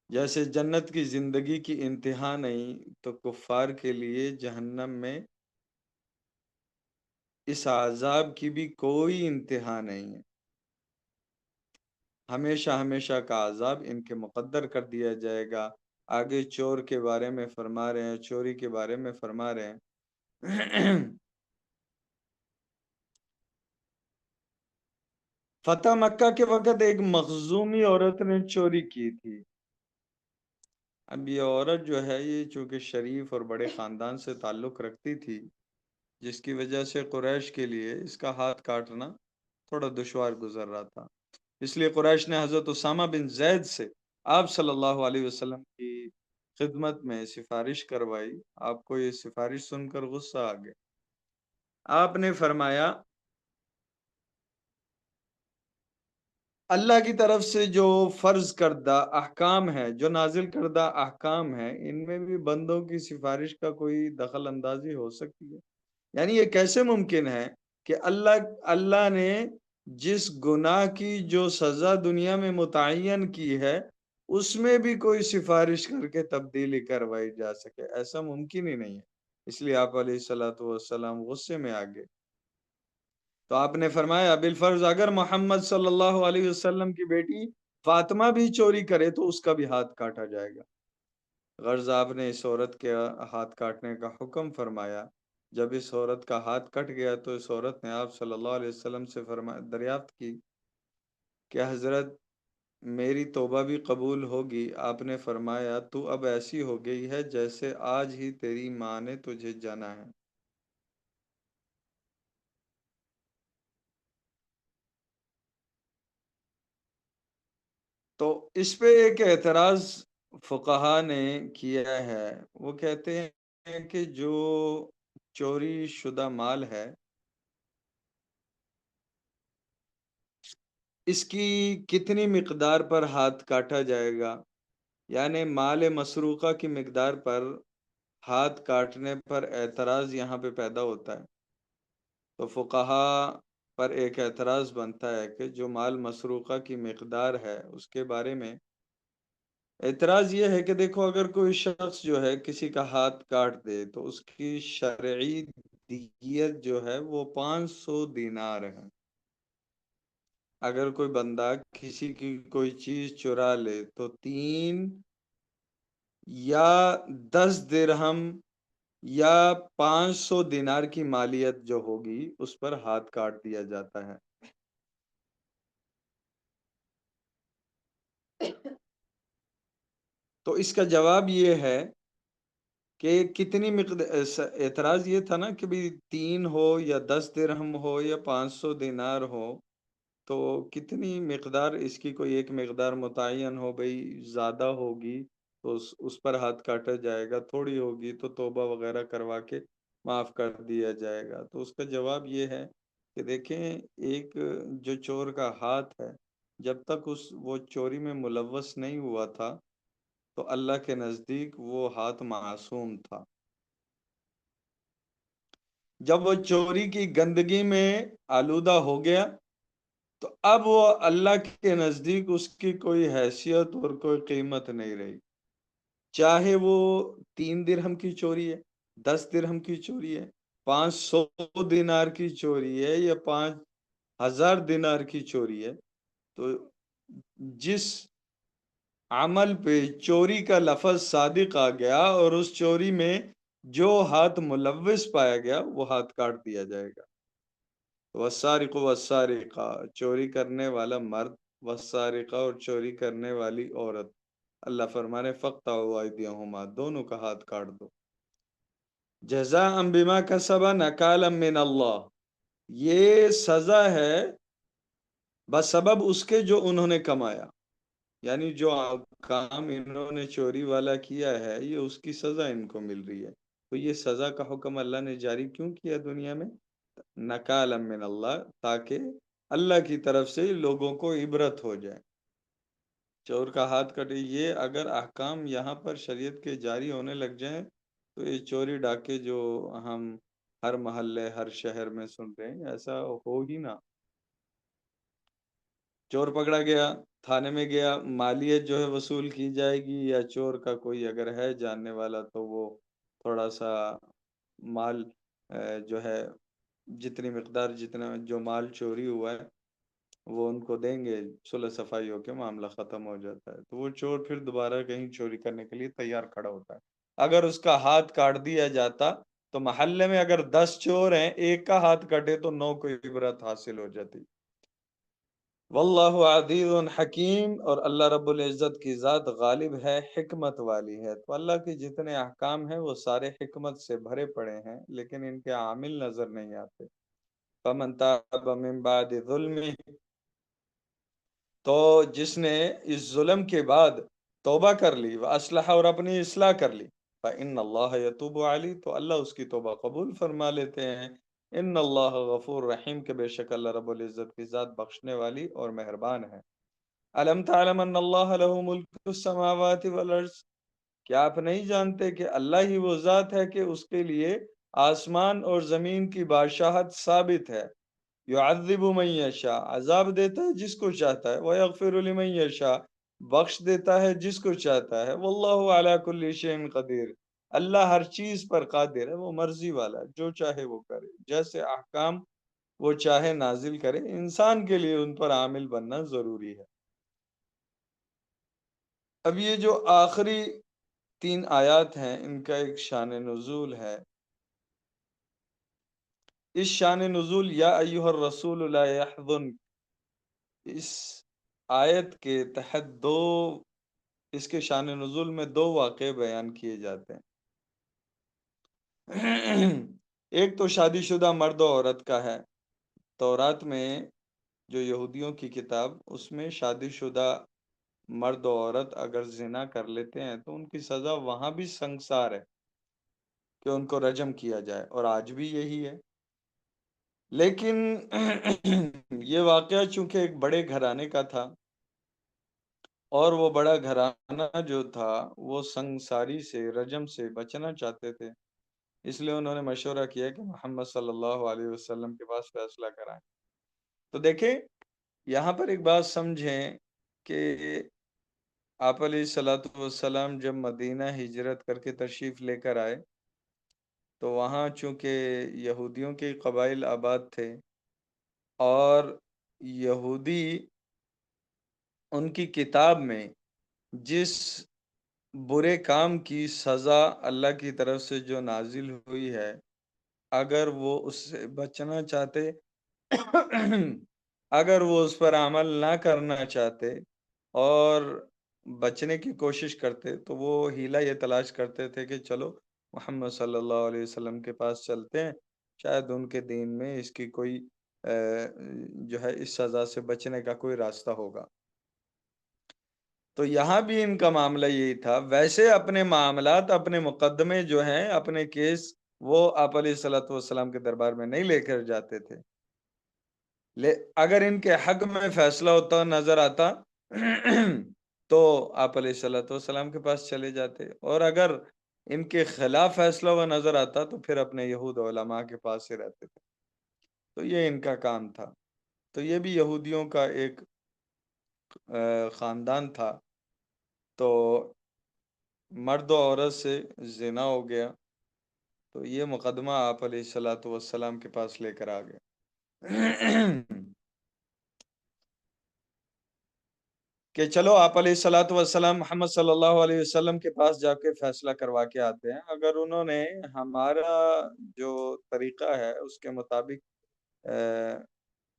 جیسے جنت کی زندگی کی انتہا نہیں، تو کفار کے لیے جہنم میں اس عذاب کی بھی کوئی انتہا نہیں ہے، ہمیشہ ہمیشہ کا عذاب ان کے مقدر کر دیا جائے گا۔ آگے چور کے بارے میں فرما رہے ہیں، چوری کے بارے میں فرما رہے ہیں۔ فتح مکہ کے وقت ایک مخزومی عورت نے چوری کی تھی۔ اب یہ عورت جو ہے، یہ چونکہ شریف اور بڑے خاندان سے تعلق رکھتی تھی، جس کی وجہ سے قریش کے لیے اس کا ہاتھ کاٹنا تھوڑا دشوار گزر رہا تھا، اس لیے قریش نے حضرت اسامہ بن زید سے آپ صلی اللہ علیہ وسلم کی خدمت میں سفارش کروائی۔ آپ کو یہ سفارش سن کر غصہ آ گیا، آپ نے فرمایا اللہ کی طرف سے جو فرض کردہ احکام ہے، جو نازل کردہ احکام ہے، ان میں بھی بندوں کی سفارش کا کوئی دخل اندازی ہو سکتی ہے؟ یعنی یہ کیسے ممکن ہے کہ اللہ نے جس گناہ کی جو سزا دنیا میں متعین کی ہے، اس میں بھی کوئی سفارش کر کے تبدیلی کروائی جا سکے؟ ایسا ممکن ہی نہیں ہے۔ اس لیے آپ علیہ الصلوۃ والسلام غصے میں آ گئے، تو آپ نے فرمایا بالفرض اگر محمد صلی اللہ علیہ وسلم کی بیٹی فاطمہ بھی چوری کرے تو اس کا بھی ہاتھ کاٹا جائے گا۔ غرض آپ نے اس عورت کے ہاتھ کاٹنے کا حکم فرمایا۔ جب اس عورت کا ہاتھ کٹ گیا تو اس عورت نے آپ صلی اللہ علیہ وسلم سے دریافت کی کہ حضرت میری توبہ بھی قبول ہوگی؟ آپ نے فرمایا تو اب ایسی ہو گئی ہے جیسے آج ہی تیری ماں نے تجھے جنا ہے۔ تو اس پہ ایک اعتراض فقہا نے کیا ہے، وہ کہتے ہیں کہ جو چوری شدہ مال ہے، اس کی کتنی مقدار پر ہاتھ کاٹا جائے گا؟ یعنی مال مسروقہ کی مقدار پر ہاتھ کاٹنے پر اعتراض یہاں پہ پیدا ہوتا ہے۔ تو فقہا پر ایک اعتراض بنتا ہے کہ جو مال مسروقہ کی مقدار ہے اس کے بارے میں اعتراض یہ ہے کہ دیکھو اگر کوئی شخص جو ہے کسی کا ہاتھ کاٹ دے تو اس کی شرعی دیت جو ہے وہ 500 دینار ہے۔ اگر کوئی بندہ کسی کی کوئی چیز چرا لے تو 3 یا 10 درہم یا 500 دینار کی مالیت جو ہوگی اس پر ہاتھ کاٹ دیا جاتا ہے۔ تو اس کا جواب یہ ہے کہ کتنی اعتراض یہ تھا نا کہ بھی 3 ہو یا 10 درہم ہو یا 500 دینار ہو، تو کتنی مقدار اس کی کوئی ایک مقدار متعین ہو، بھئی زیادہ ہوگی تو اس پر ہاتھ کاٹا جائے گا، تھوڑی ہوگی تو توبہ وغیرہ کروا کے معاف کر دیا جائے گا۔ تو اس کا جواب یہ ہے کہ دیکھیں ایک جو چور کا ہاتھ ہے، جب تک وہ چوری میں ملوث نہیں ہوا تھا تو اللہ کے نزدیک وہ ہاتھ معصوم تھا۔ جب وہ چوری کی گندگی میں آلودہ ہو گیا تو اب وہ اللہ کے نزدیک اس کی کوئی حیثیت اور کوئی قیمت نہیں رہی، چاہے وہ 3 درہم کی چوری ہے، 10 درہم کی چوری ہے، 500 دینار کی چوری ہے یا 5000 دینار کی چوری ہے۔ تو جس عمل پہ چوری کا لفظ صادق آ گیا اور اس چوری میں جو ہاتھ ملوث پایا گیا وہ ہاتھ کاٹ دیا جائے گا. والسارق والسارقہ، چوری کرنے والا مرد، والسارقہ اور چوری کرنے والی عورت، اللہ فرمانے فقطعوا ایدیہما، دونوں کا ہاتھ کاٹ دو. جزاء بما کسبا نکالا من اللہ، یہ سزا ہے بسبب اس کے جو انہوں نے کمایا، یعنی جو کام انہوں نے چوری والا کیا ہے یہ اس کی سزا ان کو مل رہی ہے. تو یہ سزا کا حکم اللہ نے جاری کیوں کیا دنیا میں؟ نکالا من اللہ، تاکہ اللہ کی طرف سے لوگوں کو عبرت ہو جائے. چور کا ہاتھ کٹے، یہ اگر احکام یہاں پر شریعت کے جاری ہونے لگ جائیں تو یہ چوری ڈاکے جو ہم ہر محلے ہر شہر میں سن رہے ہیں ایسا ہو ہی نہ. چور پکڑا گیا، تھانے میں گیا، مالیت جو ہے وصول کی جائے گی، یا چور کا کوئی اگر ہے جاننے والا تو وہ تھوڑا سا مال جو ہے جتنی مقدار جتنا جو مال چوری ہوا ہے وہ ان کو دیں گے، صلح صفائی ہو کے معاملہ ختم ہو جاتا ہے. تو وہ چور پھر دوبارہ کہیں چوری کرنے کے لیے تیار کھڑا ہوتا ہے. اگر اس کا ہاتھ کاٹ دیا جاتا تو محلے میں اگر 10 چور ہیں، ایک کا ہاتھ کٹے تو 9 کو عبرت حاصل ہو جاتی. واللہ عزیز حکیم، اور اللہ رب العزت کی ذات غالب ہے، حکمت والی ہے. تو اللہ کے جتنے احکام ہیں وہ سارے حکمت سے بھرے پڑے ہیں، لیکن ان کے عامل نظر نہیں آتے. فمن تاب من بعد ظلمہ، تو جس نے اس ظلم کے بعد توبہ کر لی، واصلح اور اپنی اصلاح کر لی، فإن اللہ یتوب علیہ، تو اللہ اس کی توبہ قبول فرما لیتے ہیں. ان اللہ غفور رحیم، کہ بے شک اللہ رب العزت کی ذات بخشنے والی اور مہربان ہے. الم تعلم ان اللہ له ملک السماوات والارض، کیا آپ نہیں جانتے کہ اللہ ہی وہ ذات ہے کہ اس کے لیے آسمان اور زمین کی بادشاہت ثابت ہے. یعذب من یشاء، عذاب دیتا ہے جس کو چاہتا ہے، ویغفر لمن یشاء، بخش دیتا ہے جس کو چاہتا ہے. واللہ علی کل شیء قدیر، اللہ ہر چیز پر قادر ہے، وہ مرضی والا ہے، جو چاہے وہ کرے، جیسے احکام وہ چاہے نازل کرے. انسان کے لیے ان پر عامل بننا ضروری ہے. اب یہ جو آخری 3 آیات ہیں ان کا ایک شان نزول ہے. اس شان نزول یا ایھا الرسول لا يحزن، اس آیت کے تحت اس کے شان نزول میں 2 واقعے بیان کیے جاتے ہیں. ایک تو شادی شدہ مرد و عورت کا ہے. تورات میں جو یہودیوں کی کتاب، اس میں شادی شدہ مرد و عورت اگر زنا کر لیتے ہیں تو ان کی سزا وہاں بھی سنگسار ہے کہ ان کو رجم کیا جائے، اور آج بھی یہی ہے. لیکن یہ واقعہ چونکہ ایک بڑے گھرانے کا تھا، اور وہ بڑا گھرانہ جو تھا وہ سنگساری سے، رجم سے بچنا چاہتے تھے، اس لیے انہوں نے مشورہ کیا کہ محمد صلی اللہ علیہ وسلم کے پاس فیصلہ کرائیں. تو دیکھیں یہاں پر ایک بات سمجھیں کہ آپ علیہ الصلوۃ والسلام جب مدینہ ہجرت کر کے تشریف لے کر آئے تو وہاں چونکہ یہودیوں کے قبائل آباد تھے، اور یہودی ان کی کتاب میں جس برے کام کی سزا اللہ کی طرف سے جو نازل ہوئی ہے، اگر وہ اس سے بچنا چاہتے، اگر وہ اس پر عمل نہ کرنا چاہتے اور بچنے کی کوشش کرتے، تو وہ ہیلہ یہ تلاش کرتے تھے کہ چلو محمد صلی اللہ علیہ وسلم کے پاس چلتے ہیں، شاید ان کے دین میں اس کی کوئی جو ہے اس سزا سے بچنے کا کوئی راستہ ہوگا. تو یہاں بھی ان کا معاملہ یہی تھا. ویسے اپنے معاملات، اپنے مقدمے جو ہیں، اپنے کیس، وہ آپ علیہ الصلوۃ والسلام کے دربار میں نہیں لے کر جاتے تھے. اگر ان کے حق میں فیصلہ ہوتا نظر آتا تو آپ علیہ الصلوۃ والسلام کے پاس چلے جاتے، اور اگر ان کے خلاف فیصلہ ہوا نظر آتا تو پھر اپنے یہود علماء کے پاس ہی رہتے تھے. تو یہ ان کا کام تھا. تو یہ بھی یہودیوں کا ایک خاندان تھا. تو مرد و عورت سے زنا ہو گیا، تو یہ مقدمہ آپ علیہ الصلوۃ والسلام کے پاس لے کر آ گئے. کہ چلو آپ علیہ الصلوۃ والسلام محمد صلی اللہ علیہ وسلم کے پاس جا کے فیصلہ کروا کے آتے ہیں. اگر انہوں نے ہمارا جو طریقہ ہے اس کے مطابق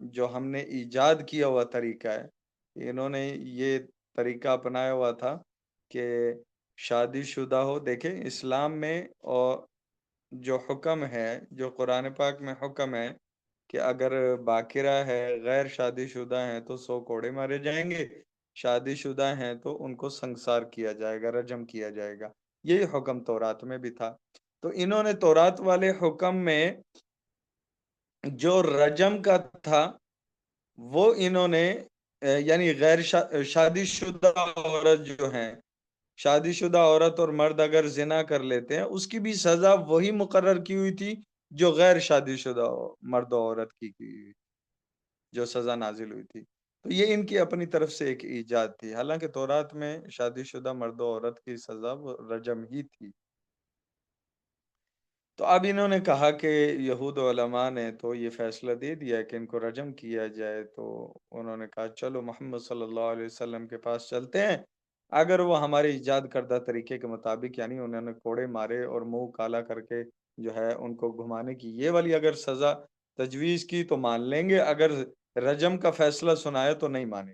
جو ہم نے ایجاد کیا ہوا طریقہ ہے، انہوں نے یہ طریقہ اپنایا ہوا تھا کہ شادی شدہ ہو. دیکھیں اسلام میں اور جو حکم ہے، جو قرآن پاک میں حکم ہے کہ اگر باکرہ ہے، غیر شادی شدہ ہیں تو 100 کوڑے مارے جائیں گے، شادی شدہ ہیں تو ان کو سنگسار کیا جائے گا، رجم کیا جائے گا. یہی حکم تورات میں بھی تھا. تو انہوں نے تورات والے حکم میں جو رجم کا تھا وہ انہوں نے یعنی غیر شادی شدہ عورت جو ہیں، شادی شدہ عورت اور مرد اگر زنا کر لیتے ہیں اس کی بھی سزا وہی مقرر کی ہوئی تھی جو غیر شادی شدہ مرد و عورت کی ہوئی، جو سزا نازل ہوئی تھی. تو یہ ان کی اپنی طرف سے ایک ایجاد تھی. حالانکہ تورات میں شادی شدہ مرد و عورت کی سزا وہ رجم ہی تھی. تو اب انہوں نے کہا کہ یہود علماء نے تو یہ فیصلہ دے دیا کہ ان کو رجم کیا جائے. تو انہوں نے کہا چلو محمد صلی اللہ علیہ وسلم کے پاس چلتے ہیں. اگر وہ ہمارے ایجاد کردہ طریقے کے مطابق، یعنی انہوں نے کوڑے مارے اور منہ کالا کر کے جو ہے ان کو گھمانے کی یہ والی اگر سزا تجویز کی تو مان لیں گے، اگر رجم کا فیصلہ سنایا تو نہیں مانے.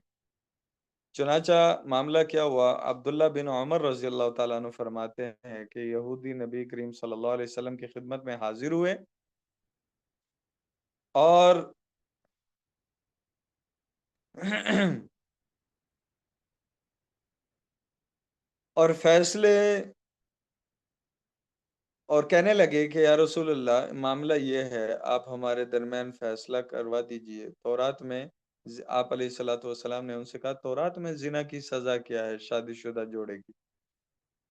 چنانچہ معاملہ کیا ہوا، عبداللہ بن عمر رضی اللہ تعالیٰ عنہ فرماتے ہیں کہ یہودی نبی کریم صلی اللہ علیہ وسلم کی خدمت میں حاضر ہوئے اور اور فیصلے اور کہنے لگے کہ یا رسول اللہ معاملہ یہ ہے، آپ ہمارے درمیان فیصلہ کروا دیجئے. تورات میں آپ علیہ الصلوۃ والسلام نے ان سے کہا تورات میں زنا کی سزا کیا ہے شادی شدہ جوڑے کی؟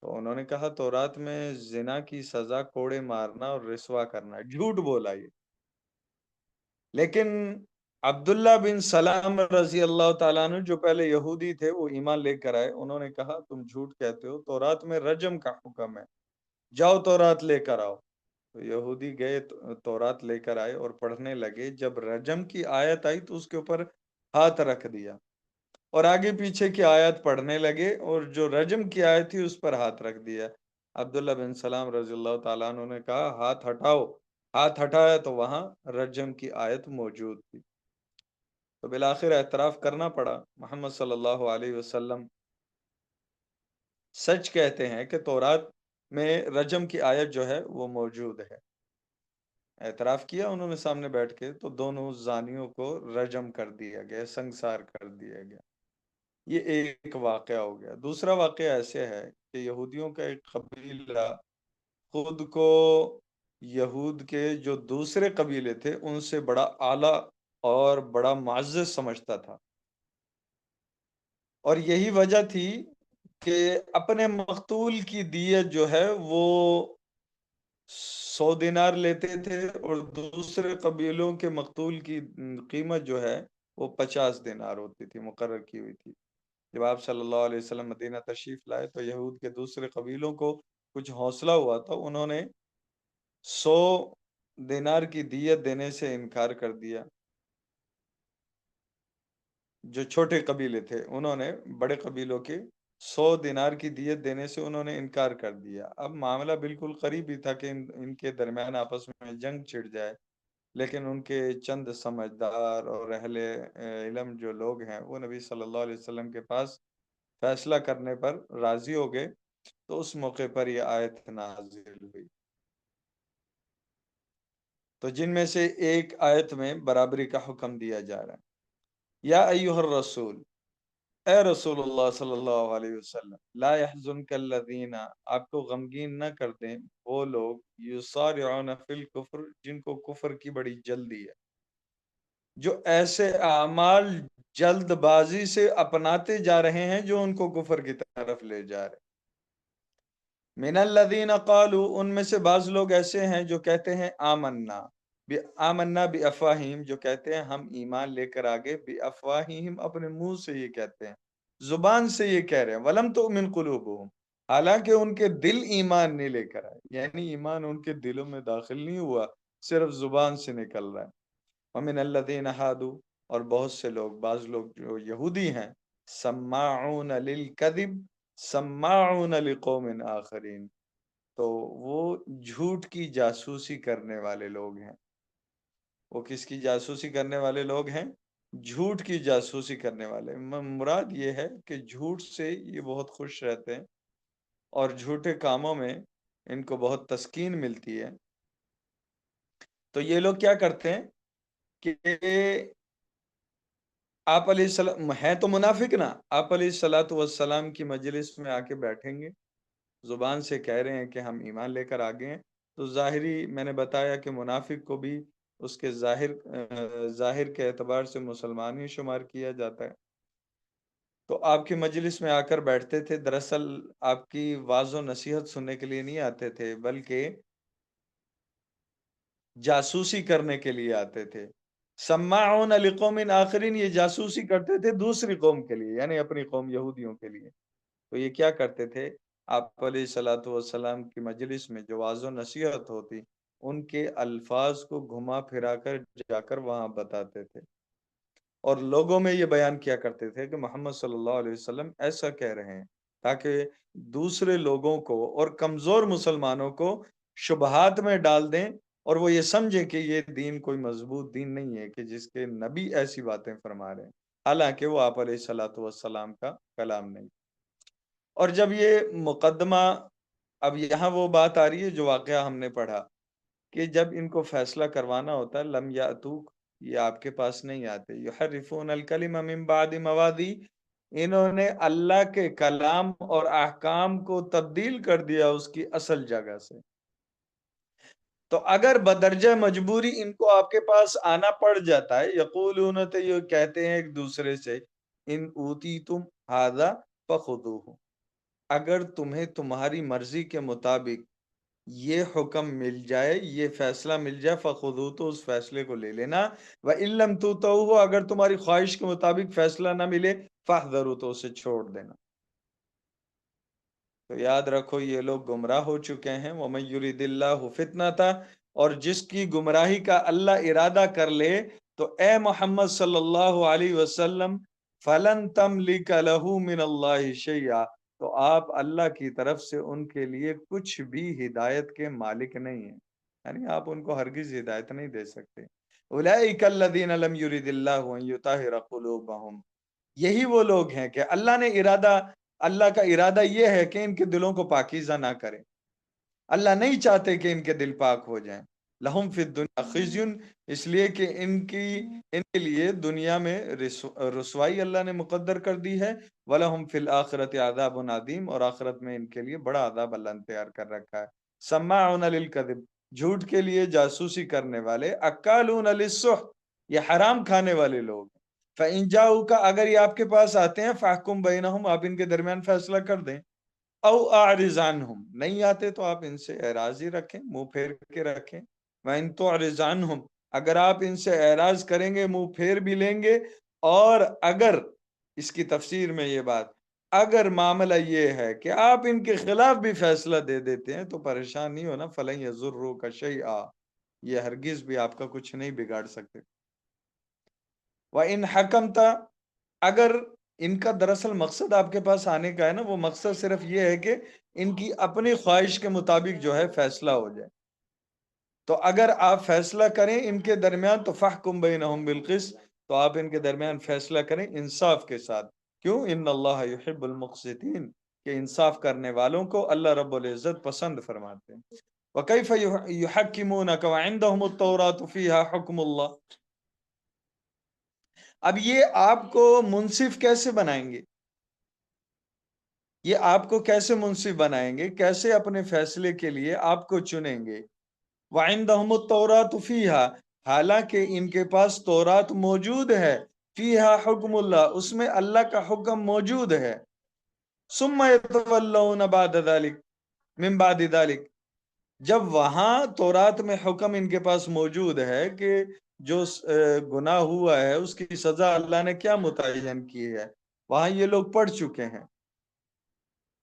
تو انہوں نے کہا تورات میں زنا کی سزا کوڑے مارنا اور رسوا کرنا ہے. جھوٹ بولا یہ. لیکن عبداللہ بن سلام رضی اللہ تعالیٰ عنہ جو پہلے یہودی تھے وہ ایمان لے کر آئے. انہوں نے کہا تم جھوٹ کہتے ہو، تورات میں رجم کا حکم ہے، جاؤ تورات لے کر آؤ. تو یہودی گئے تورات لے کر آئے اور پڑھنے لگے. جب رجم کی آیت آئی تو اس کے اوپر ہاتھ رکھ دیا اور آگے پیچھے کی آیت پڑھنے لگے اور جو رجم کی آیت تھی اس پر ہاتھ رکھ دیا. عبداللہ بن سلام رضی اللہ تعالیٰ عنہ نے کہا ہاتھ ہٹاؤ. ہاتھ ہٹایا تو وہاں رجم کی آیت موجود تھی. تو بالآخر اعتراف کرنا پڑا. محمد صلی اللہ علیہ وسلم سچ کہتے ہیں کہ تورات میں رجم کی آیت جو ہے وہ موجود ہے. اعتراف کیا انہوں نے سامنے بیٹھ کے، تو دونوں زانیوں کو رجم کر دیا گیا، سنگسار کر دیا گیا. یہ ایک واقعہ ہو گیا. دوسرا واقعہ ایسے ہے کہ یہودیوں کا ایک قبیلہ خود کو یہود کے جو دوسرے قبیلے تھے ان سے بڑا اعلیٰ اور بڑا معزز سمجھتا تھا، اور یہی وجہ تھی کہ اپنے مقتول کی دیت جو ہے وہ 100 دینار لیتے تھے اور دوسرے قبیلوں کے مقتول کی قیمت جو ہے وہ 50 دینار ہوتی تھی، مقرر کی ہوئی تھی. جب آپ صلی اللہ علیہ وسلم مدینہ تشریف لائے تو یہود کے دوسرے قبیلوں کو کچھ حوصلہ ہوا تھا، انہوں نے 100 دینار کی دیت دینے سے انکار کر دیا. جو چھوٹے قبیلے تھے انہوں نے بڑے قبیلوں کے 100 دینار کی دیت دینے سے انہوں نے انکار کر دیا. اب معاملہ بالکل قریب ہی تھا کہ ان کے درمیان آپس میں جنگ چھڑ جائے، لیکن ان کے چند سمجھدار اور اہل علم جو لوگ ہیں وہ نبی صلی اللہ علیہ وسلم کے پاس فیصلہ کرنے پر راضی ہو گئے. تو اس موقع پر یہ آیت نازل ہوئی. تو جن میں سے ایک آیت میں برابری کا حکم دیا جا رہا ہے. یا ایھا الرسول، اے رسول اللہ صلی اللہ علیہ وسلم، لا يحزنک الذین، آپ کو غمگین نہ کر دیں وہ لوگ، یسارعون فی الکفر، جن کو کفر کی بڑی جلدی ہے، جو ایسے اعمال جلد بازی سے اپناتے جا رہے ہیں جو ان کو کفر کی طرف لے جا رہے ہیں. من الذین قالوا، ان میں سے بعض لوگ ایسے ہیں جو کہتے ہیں آمنا بافواہہم، جو کہتے ہیں ہم ایمان لے کر آگے، بافواہہم، اپنے منہ سے یہ کہتے ہیں، زبان سے یہ کہہ رہے ہیں، ولم تؤمن قلوبہم، حالانکہ ان کے دل ایمان نہیں لے کر آئے، یعنی ایمان ان کے دلوں میں داخل نہیں ہوا، صرف زبان سے نکل رہا ہے. ومن الذین ہادوا، اور بہت سے لوگ، بعض لوگ جو یہودی ہیں، سماعون للکذب سماعون لقوم آخرین، تو وہ جھوٹ کی جاسوسی کرنے والے لوگ ہیں۔ وہ کس کی جاسوسی کرنے والے لوگ ہیں؟ جھوٹ کی جاسوسی کرنے والے۔ مراد یہ ہے کہ جھوٹ سے یہ بہت خوش رہتے ہیں اور جھوٹے کاموں میں ان کو بہت تسکین ملتی ہے۔ تو یہ لوگ کیا کرتے ہیں کہ آپ علیہ السلام ہیں تو منافق نا، آپ علیہ الصلوۃ والسلام کی مجلس میں آ کے بیٹھیں گے، زبان سے کہہ رہے ہیں کہ ہم ایمان لے کر آگے ہیں، تو ظاہری میں نے بتایا کہ منافق کو بھی اس کے ظاہر کے اعتبار سے مسلمان ہی شمار کیا جاتا ہے۔ تو آپ کی مجلس میں آ کر بیٹھتے تھے، دراصل آپ کی واعظ و نصیحت سننے کے لیے نہیں آتے تھے، بلکہ جاسوسی کرنے کے لیے آتے تھے۔ سماعون لقوم آخرین، یہ جاسوسی کرتے تھے دوسری قوم کے لیے، یعنی اپنی قوم یہودیوں کے لیے۔ تو یہ کیا کرتے تھے؟ آپ علیہ الصلوۃ والسلام کی مجلس میں جو واعظ و نصیحت ہوتی، ان کے الفاظ کو گھما پھرا کر جا کر وہاں بتاتے تھے، اور لوگوں میں یہ بیان کیا کرتے تھے کہ محمد صلی اللہ علیہ وسلم ایسا کہہ رہے ہیں، تاکہ دوسرے لوگوں کو اور کمزور مسلمانوں کو شبہات میں ڈال دیں، اور وہ یہ سمجھے کہ یہ دین کوئی مضبوط دین نہیں ہے کہ جس کے نبی ایسی باتیں فرما رہے ہیں، حالانکہ وہ آپ علیہ الصلوۃ والسلام کا کلام نہیں۔ اور جب یہ مقدمہ، اب یہاں وہ بات آ رہی ہے جو واقعہ ہم نے پڑھا کہ جب ان کو فیصلہ کروانا ہوتا ہے، لم یاتوک، یہ آپ کے پاس نہیں آتے، یحرفون الکلم من بعد موادی، انہوں نے اللہ کے کلام اور احکام کو تبدیل کر دیا اس کی اصل جگہ سے۔ تو اگر بدرجہ مجبوری ان کو آپ کے پاس آنا پڑ جاتا ہے، یقولون، تو یہ کہتے ہیں ایک دوسرے سے، ان اوتیتم ھذا فخذوہ، اگر تمہیں تمہاری مرضی کے مطابق یہ حکم مل جائے، یہ فیصلہ مل جائے، فخذوہ، تو اس فیصلے کو لے لینا، وَإِن لَّمْ تُؤْتَوْهُ، اگر تمہاری خواہش کے مطابق فیصلہ نہ ملے، فاحذروا، تو اسے چھوڑ دینا۔ تو یاد رکھو یہ لوگ گمراہ ہو چکے ہیں۔ وَمَن يُرِدِ اللَّهُ فِتْنَتَهُ، اور جس کی گمراہی کا اللہ ارادہ کر لے، تو اے محمد صلی اللہ علیہ وسلم، فَلَن تَمْلِكَ لَهُ مِنَ اللَّهِ شَيْئًا، تو آپ اللہ کی طرف سے ان کے لیے کچھ بھی ہدایت کے مالک نہیں ہیں، یعنی آپ ان کو ہرگز ہدایت نہیں دے سکتے۔ أُولَئِكَ الَّذِينَ لَمْ يُرِدِ اللَّهُ أَن يُطَهِّرَ قُلُوبَهُمْ، یہی وہ لوگ ہیں کہ اللہ کا ارادہ یہ ہے کہ ان کے دلوں کو پاکیزہ نہ کرے، اللہ نہیں چاہتے کہ ان کے دل پاک ہو جائیں۔ لہم فی الدنیا خزی، اس لیے کہ ان کے لیے دنیا میں رسوائی اللہ نے مقدر کر دی ہے، وَلَهُمْ فِي الْآخِرَةِ عَذَابٌ عَظِيمٌ، اور آخرت میں ان کے لیے بڑا عذاب اللہ نے تیار کر رکھا ہے۔ سماعون للکذب، جھوٹ کے لیے جاسوسی کرنے والے، اکالون للسحت، یہ حرام کھانے والے لوگ۔ فَإِن جَاءُوكَ، اگر یہ آپ کے پاس آتے ہیں، فَاحْكُم بَيْنَهُمْ، آپ ان کے درمیان فیصلہ کر دیں، او اعرض عنہم، نہیں آتے تو آپ ان سے اعراض ہی رکھیں، منہ پھیر کے رکھیں۔ وَإِن تُعْرِضْ عَنْهُمْ، اگر آپ ان سے اعراض کریں گے، منہ پھیر بھی لیں گے، اور اگر، اس کی تفسیر میں یہ بات، اگر معاملہ یہ ہے کہ آپ ان کے خلاف بھی فیصلہ دے دیتے ہیں، تو پریشان نہیں ہونا، فَلَن يَضُرُّوكَ شَيْئًا، یہ ہرگز بھی آپ کا کچھ نہیں بگاڑ سکتے۔ وَإِنْ حَكَمْتَ، اگر ان کا دراصل مقصد آپ کے پاس آنے کا ہے نا، وہ مقصد صرف یہ ہے کہ ان کی اپنی خواہش کے مطابق جو ہے فیصلہ ہو جائے، تو اگر آپ فیصلہ کریں ان کے درمیان، تو فَاحْكُم بَيْنَهُم بِالْقِسْطِ، تو آپ ان کے درمیان فیصلہ کریں انصاف کے ساتھ۔ کیوں؟ ان اللہ یحب المقسطین، کہ انصاف کرنے والوں کو اللہ رب العزت پسند فرماتے ہیں۔ وَكَيْفَ يُحَكِّمُونَكَ وَعِندَهُمُ التَّوْرَاةُ فِيهَا حُكْمُ اللَّهِ، اب یہ آپ کو منصف کیسے بنائیں گے؟ یہ آپ کو کیسے منصف بنائیں گے؟ کیسے اپنے فیصلے کے لیے آپ کو چنیں گے؟ وَعِندَهُمُ التَّوْرَاةُ فِيهَا، حالانکہ ان کے پاس تورات موجود ہے، فِيهَا حُكْمُ اللَّهِ، اس میں اللہ کا حکم موجود ہے۔ ثُمَّ يَتَوَلَّوْنَ بَعْدَ ذَلِكَ مِن بَعْدِ ذَلِكَ، جب وہاں تورات میں حکم ان کے پاس موجود ہے کہ جو گناہ ہوا ہے اس کی سزا اللہ نے کیا متعین کی ہے، وہاں یہ لوگ پڑھ چکے ہیں،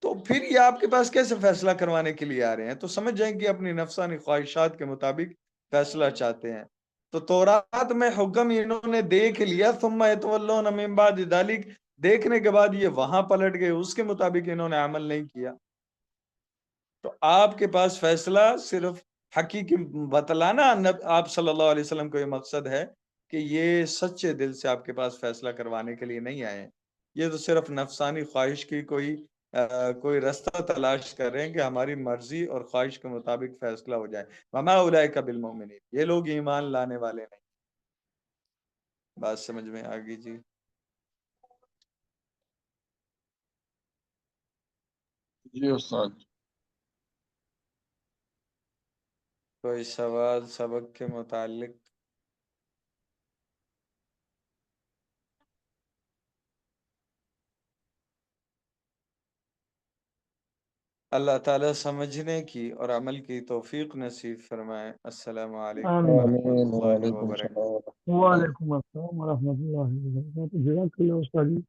تو پھر یہ آپ کے پاس کیسے فیصلہ کروانے کے لیے آ رہے ہیں؟ تو سمجھ جائیں کہ اپنی نفسانی خواہشات کے مطابق فیصلہ چاہتے ہیں۔ تو تورات میں حکم انہوں نے دیکھ لیا، ثم يتولون من بعد ذلك، دیکھنے کے بعد یہ وہاں پلٹ گئے، اس کے مطابق انہوں نے عمل نہیں کیا، تو آپ کے پاس فیصلہ صرف حقیقی بتلانا آپ صلی اللہ علیہ وسلم کو یہ مقصد ہے کہ یہ سچے دل سے آپ کے پاس فیصلہ کروانے کے لیے نہیں آئے، یہ تو صرف نفسانی خواہش کی کوئی رستہ تلاش کر رہے ہیں کہ ہماری مرضی اور خواہش کے مطابق فیصلہ ہو جائے۔ وما اولئک بالمؤمنین، یہ لوگ ایمان لانے والے نہیں۔ بات سمجھ میں آ گئی جی؟ جی استاد۔ کوئی سوال سبق کے متعلق؟ اللہ تعالیٰ سمجھنے کی اور عمل کی توفیق نصیب فرمائے۔ السلام علیکم ورحمۃ آمین اللہ وعلیکم وبرکاتہ۔ السلام۔ وعلیکم السلام ورحمۃ اللہ وبرکاتہ۔ جزاک اللہ استاد جی۔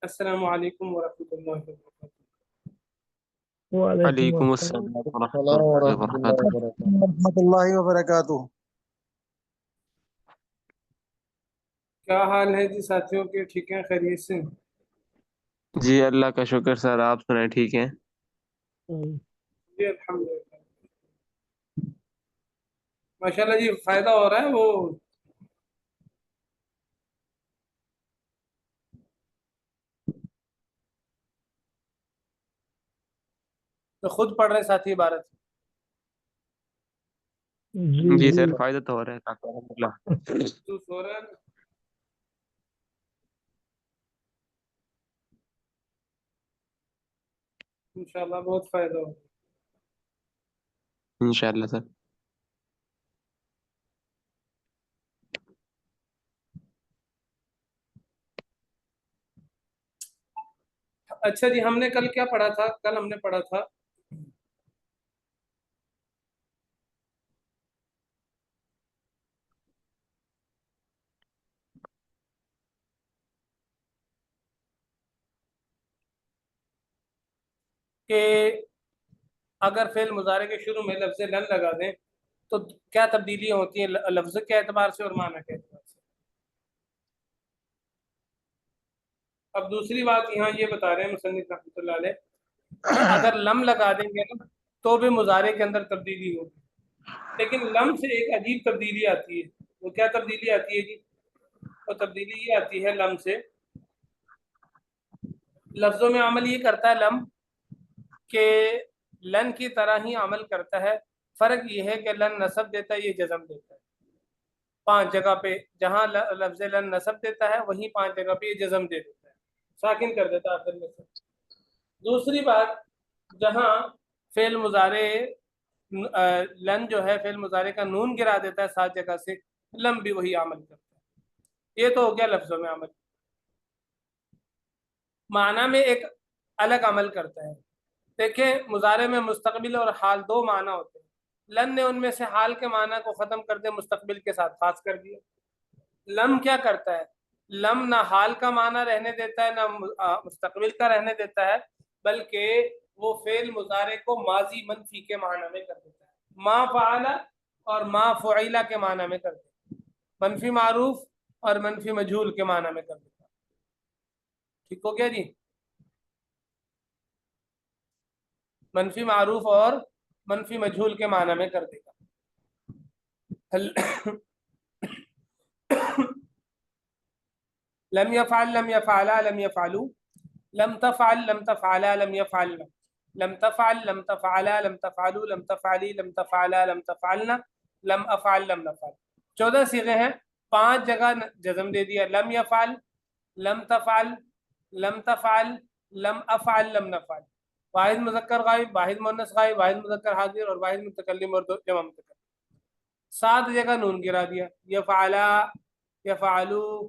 السلام علیکم ورحمۃ اللہ وبرکاتہ۔ وعلیکم السلام السلام ورحمۃ اللہ وبرکاتہ۔ ورحمۃ اللہ وبرکاتہ۔ کیا حال ہے جی ساتھیوں کے؟ ٹھیک ہیں؟ خیریت سے؟ جی اللہ کا شکر سر، آپ سنیں ٹھیک ہیں؟ جی الحمدللہ ماشاء اللہ جی، فائدہ ہو رہا ہے۔ وہ تو خود پڑھ رہے ساتھی عبارت جی سر، فائدہ تو ہو رہا ہے الحمدللہ۔ محسوس ہو رہا ہے نا؟ انشاءاللہ بہت فائدہ ہو۔ انشاءاللہ سر۔ اچھا جی، ہم نے کل کیا پڑھا تھا؟ کل ہم نے پڑھا تھا کہ اگر فعل مضارع کے شروع میں لفظ لن لگا دیں تو کیا تبدیلیاں ہوتی ہیں لفظ کے اعتبار سے اور معنی کے اعتبار سے۔ اب دوسری بات یہاں یہ بتا رہے ہیں مصنف رحمۃ اللہ علیہ کہ اگر لم لگا دیں گے نا تو بھی مضارع کے اندر تبدیلی ہوگی، لیکن لم سے ایک عجیب تبدیلی آتی ہے۔ وہ کیا تبدیلی آتی ہے جی؟ وہ تبدیلی یہ آتی ہے لم سے، لفظوں میں عمل یہ کرتا ہے لم کہ لن کی طرح ہی عمل کرتا ہے، فرق یہ ہے کہ لن نصب دیتا ہے، یہ جزم دیتا ہے۔ 5 جگہ پہ جہاں لفظ لن نصب دیتا ہے وہیں 5 جگہ پہ یہ جزم دے دیتا ہے، ساکن کر دیتا ہے آخر میں سے۔ دوسری بات، جہاں فعل مضارع لن جو ہے فعل مضارع کا نون گرا دیتا ہے 7 جگہ سے، لم بھی وہی عمل کرتا ہے۔ یہ تو ہو گیا لفظوں میں عمل۔ معنی میں ایک الگ عمل کرتا ہے۔ دیکھیں مضارع میں مستقبل اور حال 2 معنی ہوتے ہیں، لن نے ان میں سے حال کے معنی کو ختم کر دے مستقبل کے ساتھ خاص کر دیا۔ لم کیا کرتا ہے؟ لم نہ حال کا معنی رہنے دیتا ہے نہ مستقبل کا رہنے دیتا ہے، بلکہ وہ فعل مضارع کو ماضی منفی کے معنی میں کر دیتا ہے، ما فعل اور ما فعل کے معنی میں کر دیتا ہے، منفی معروف اور منفی مجہول کے معنی میں کر دیتا ہے۔ ٹھیک ہو گیا جی؟ منفی معروف اور منفی مجہول کے معنی میں کر دے گا۔ لم يفعل لم يفعلا لم يفعلوا، لم تفعل لم تفعلا لم يفعلنا، لم تفعل لم تفعلا لم تفعلوا، لم تفعلی لم تفعلا لم تفعلنا، لم افعل لم نفعل۔ 14 صیغے ہیں، 5 جگہ جزم دے دیا، لم يفعل، لم تفعل، لم تفعل، لم افعل لم نفعل۔ واحد مذکر غائب، واحد مؤنث غائب، واحد مذکر حاضر اور واحد متکلم اور جمع متکلم۔ 7 جگہ نون گرا دیا، یفعلا، یفعلوا،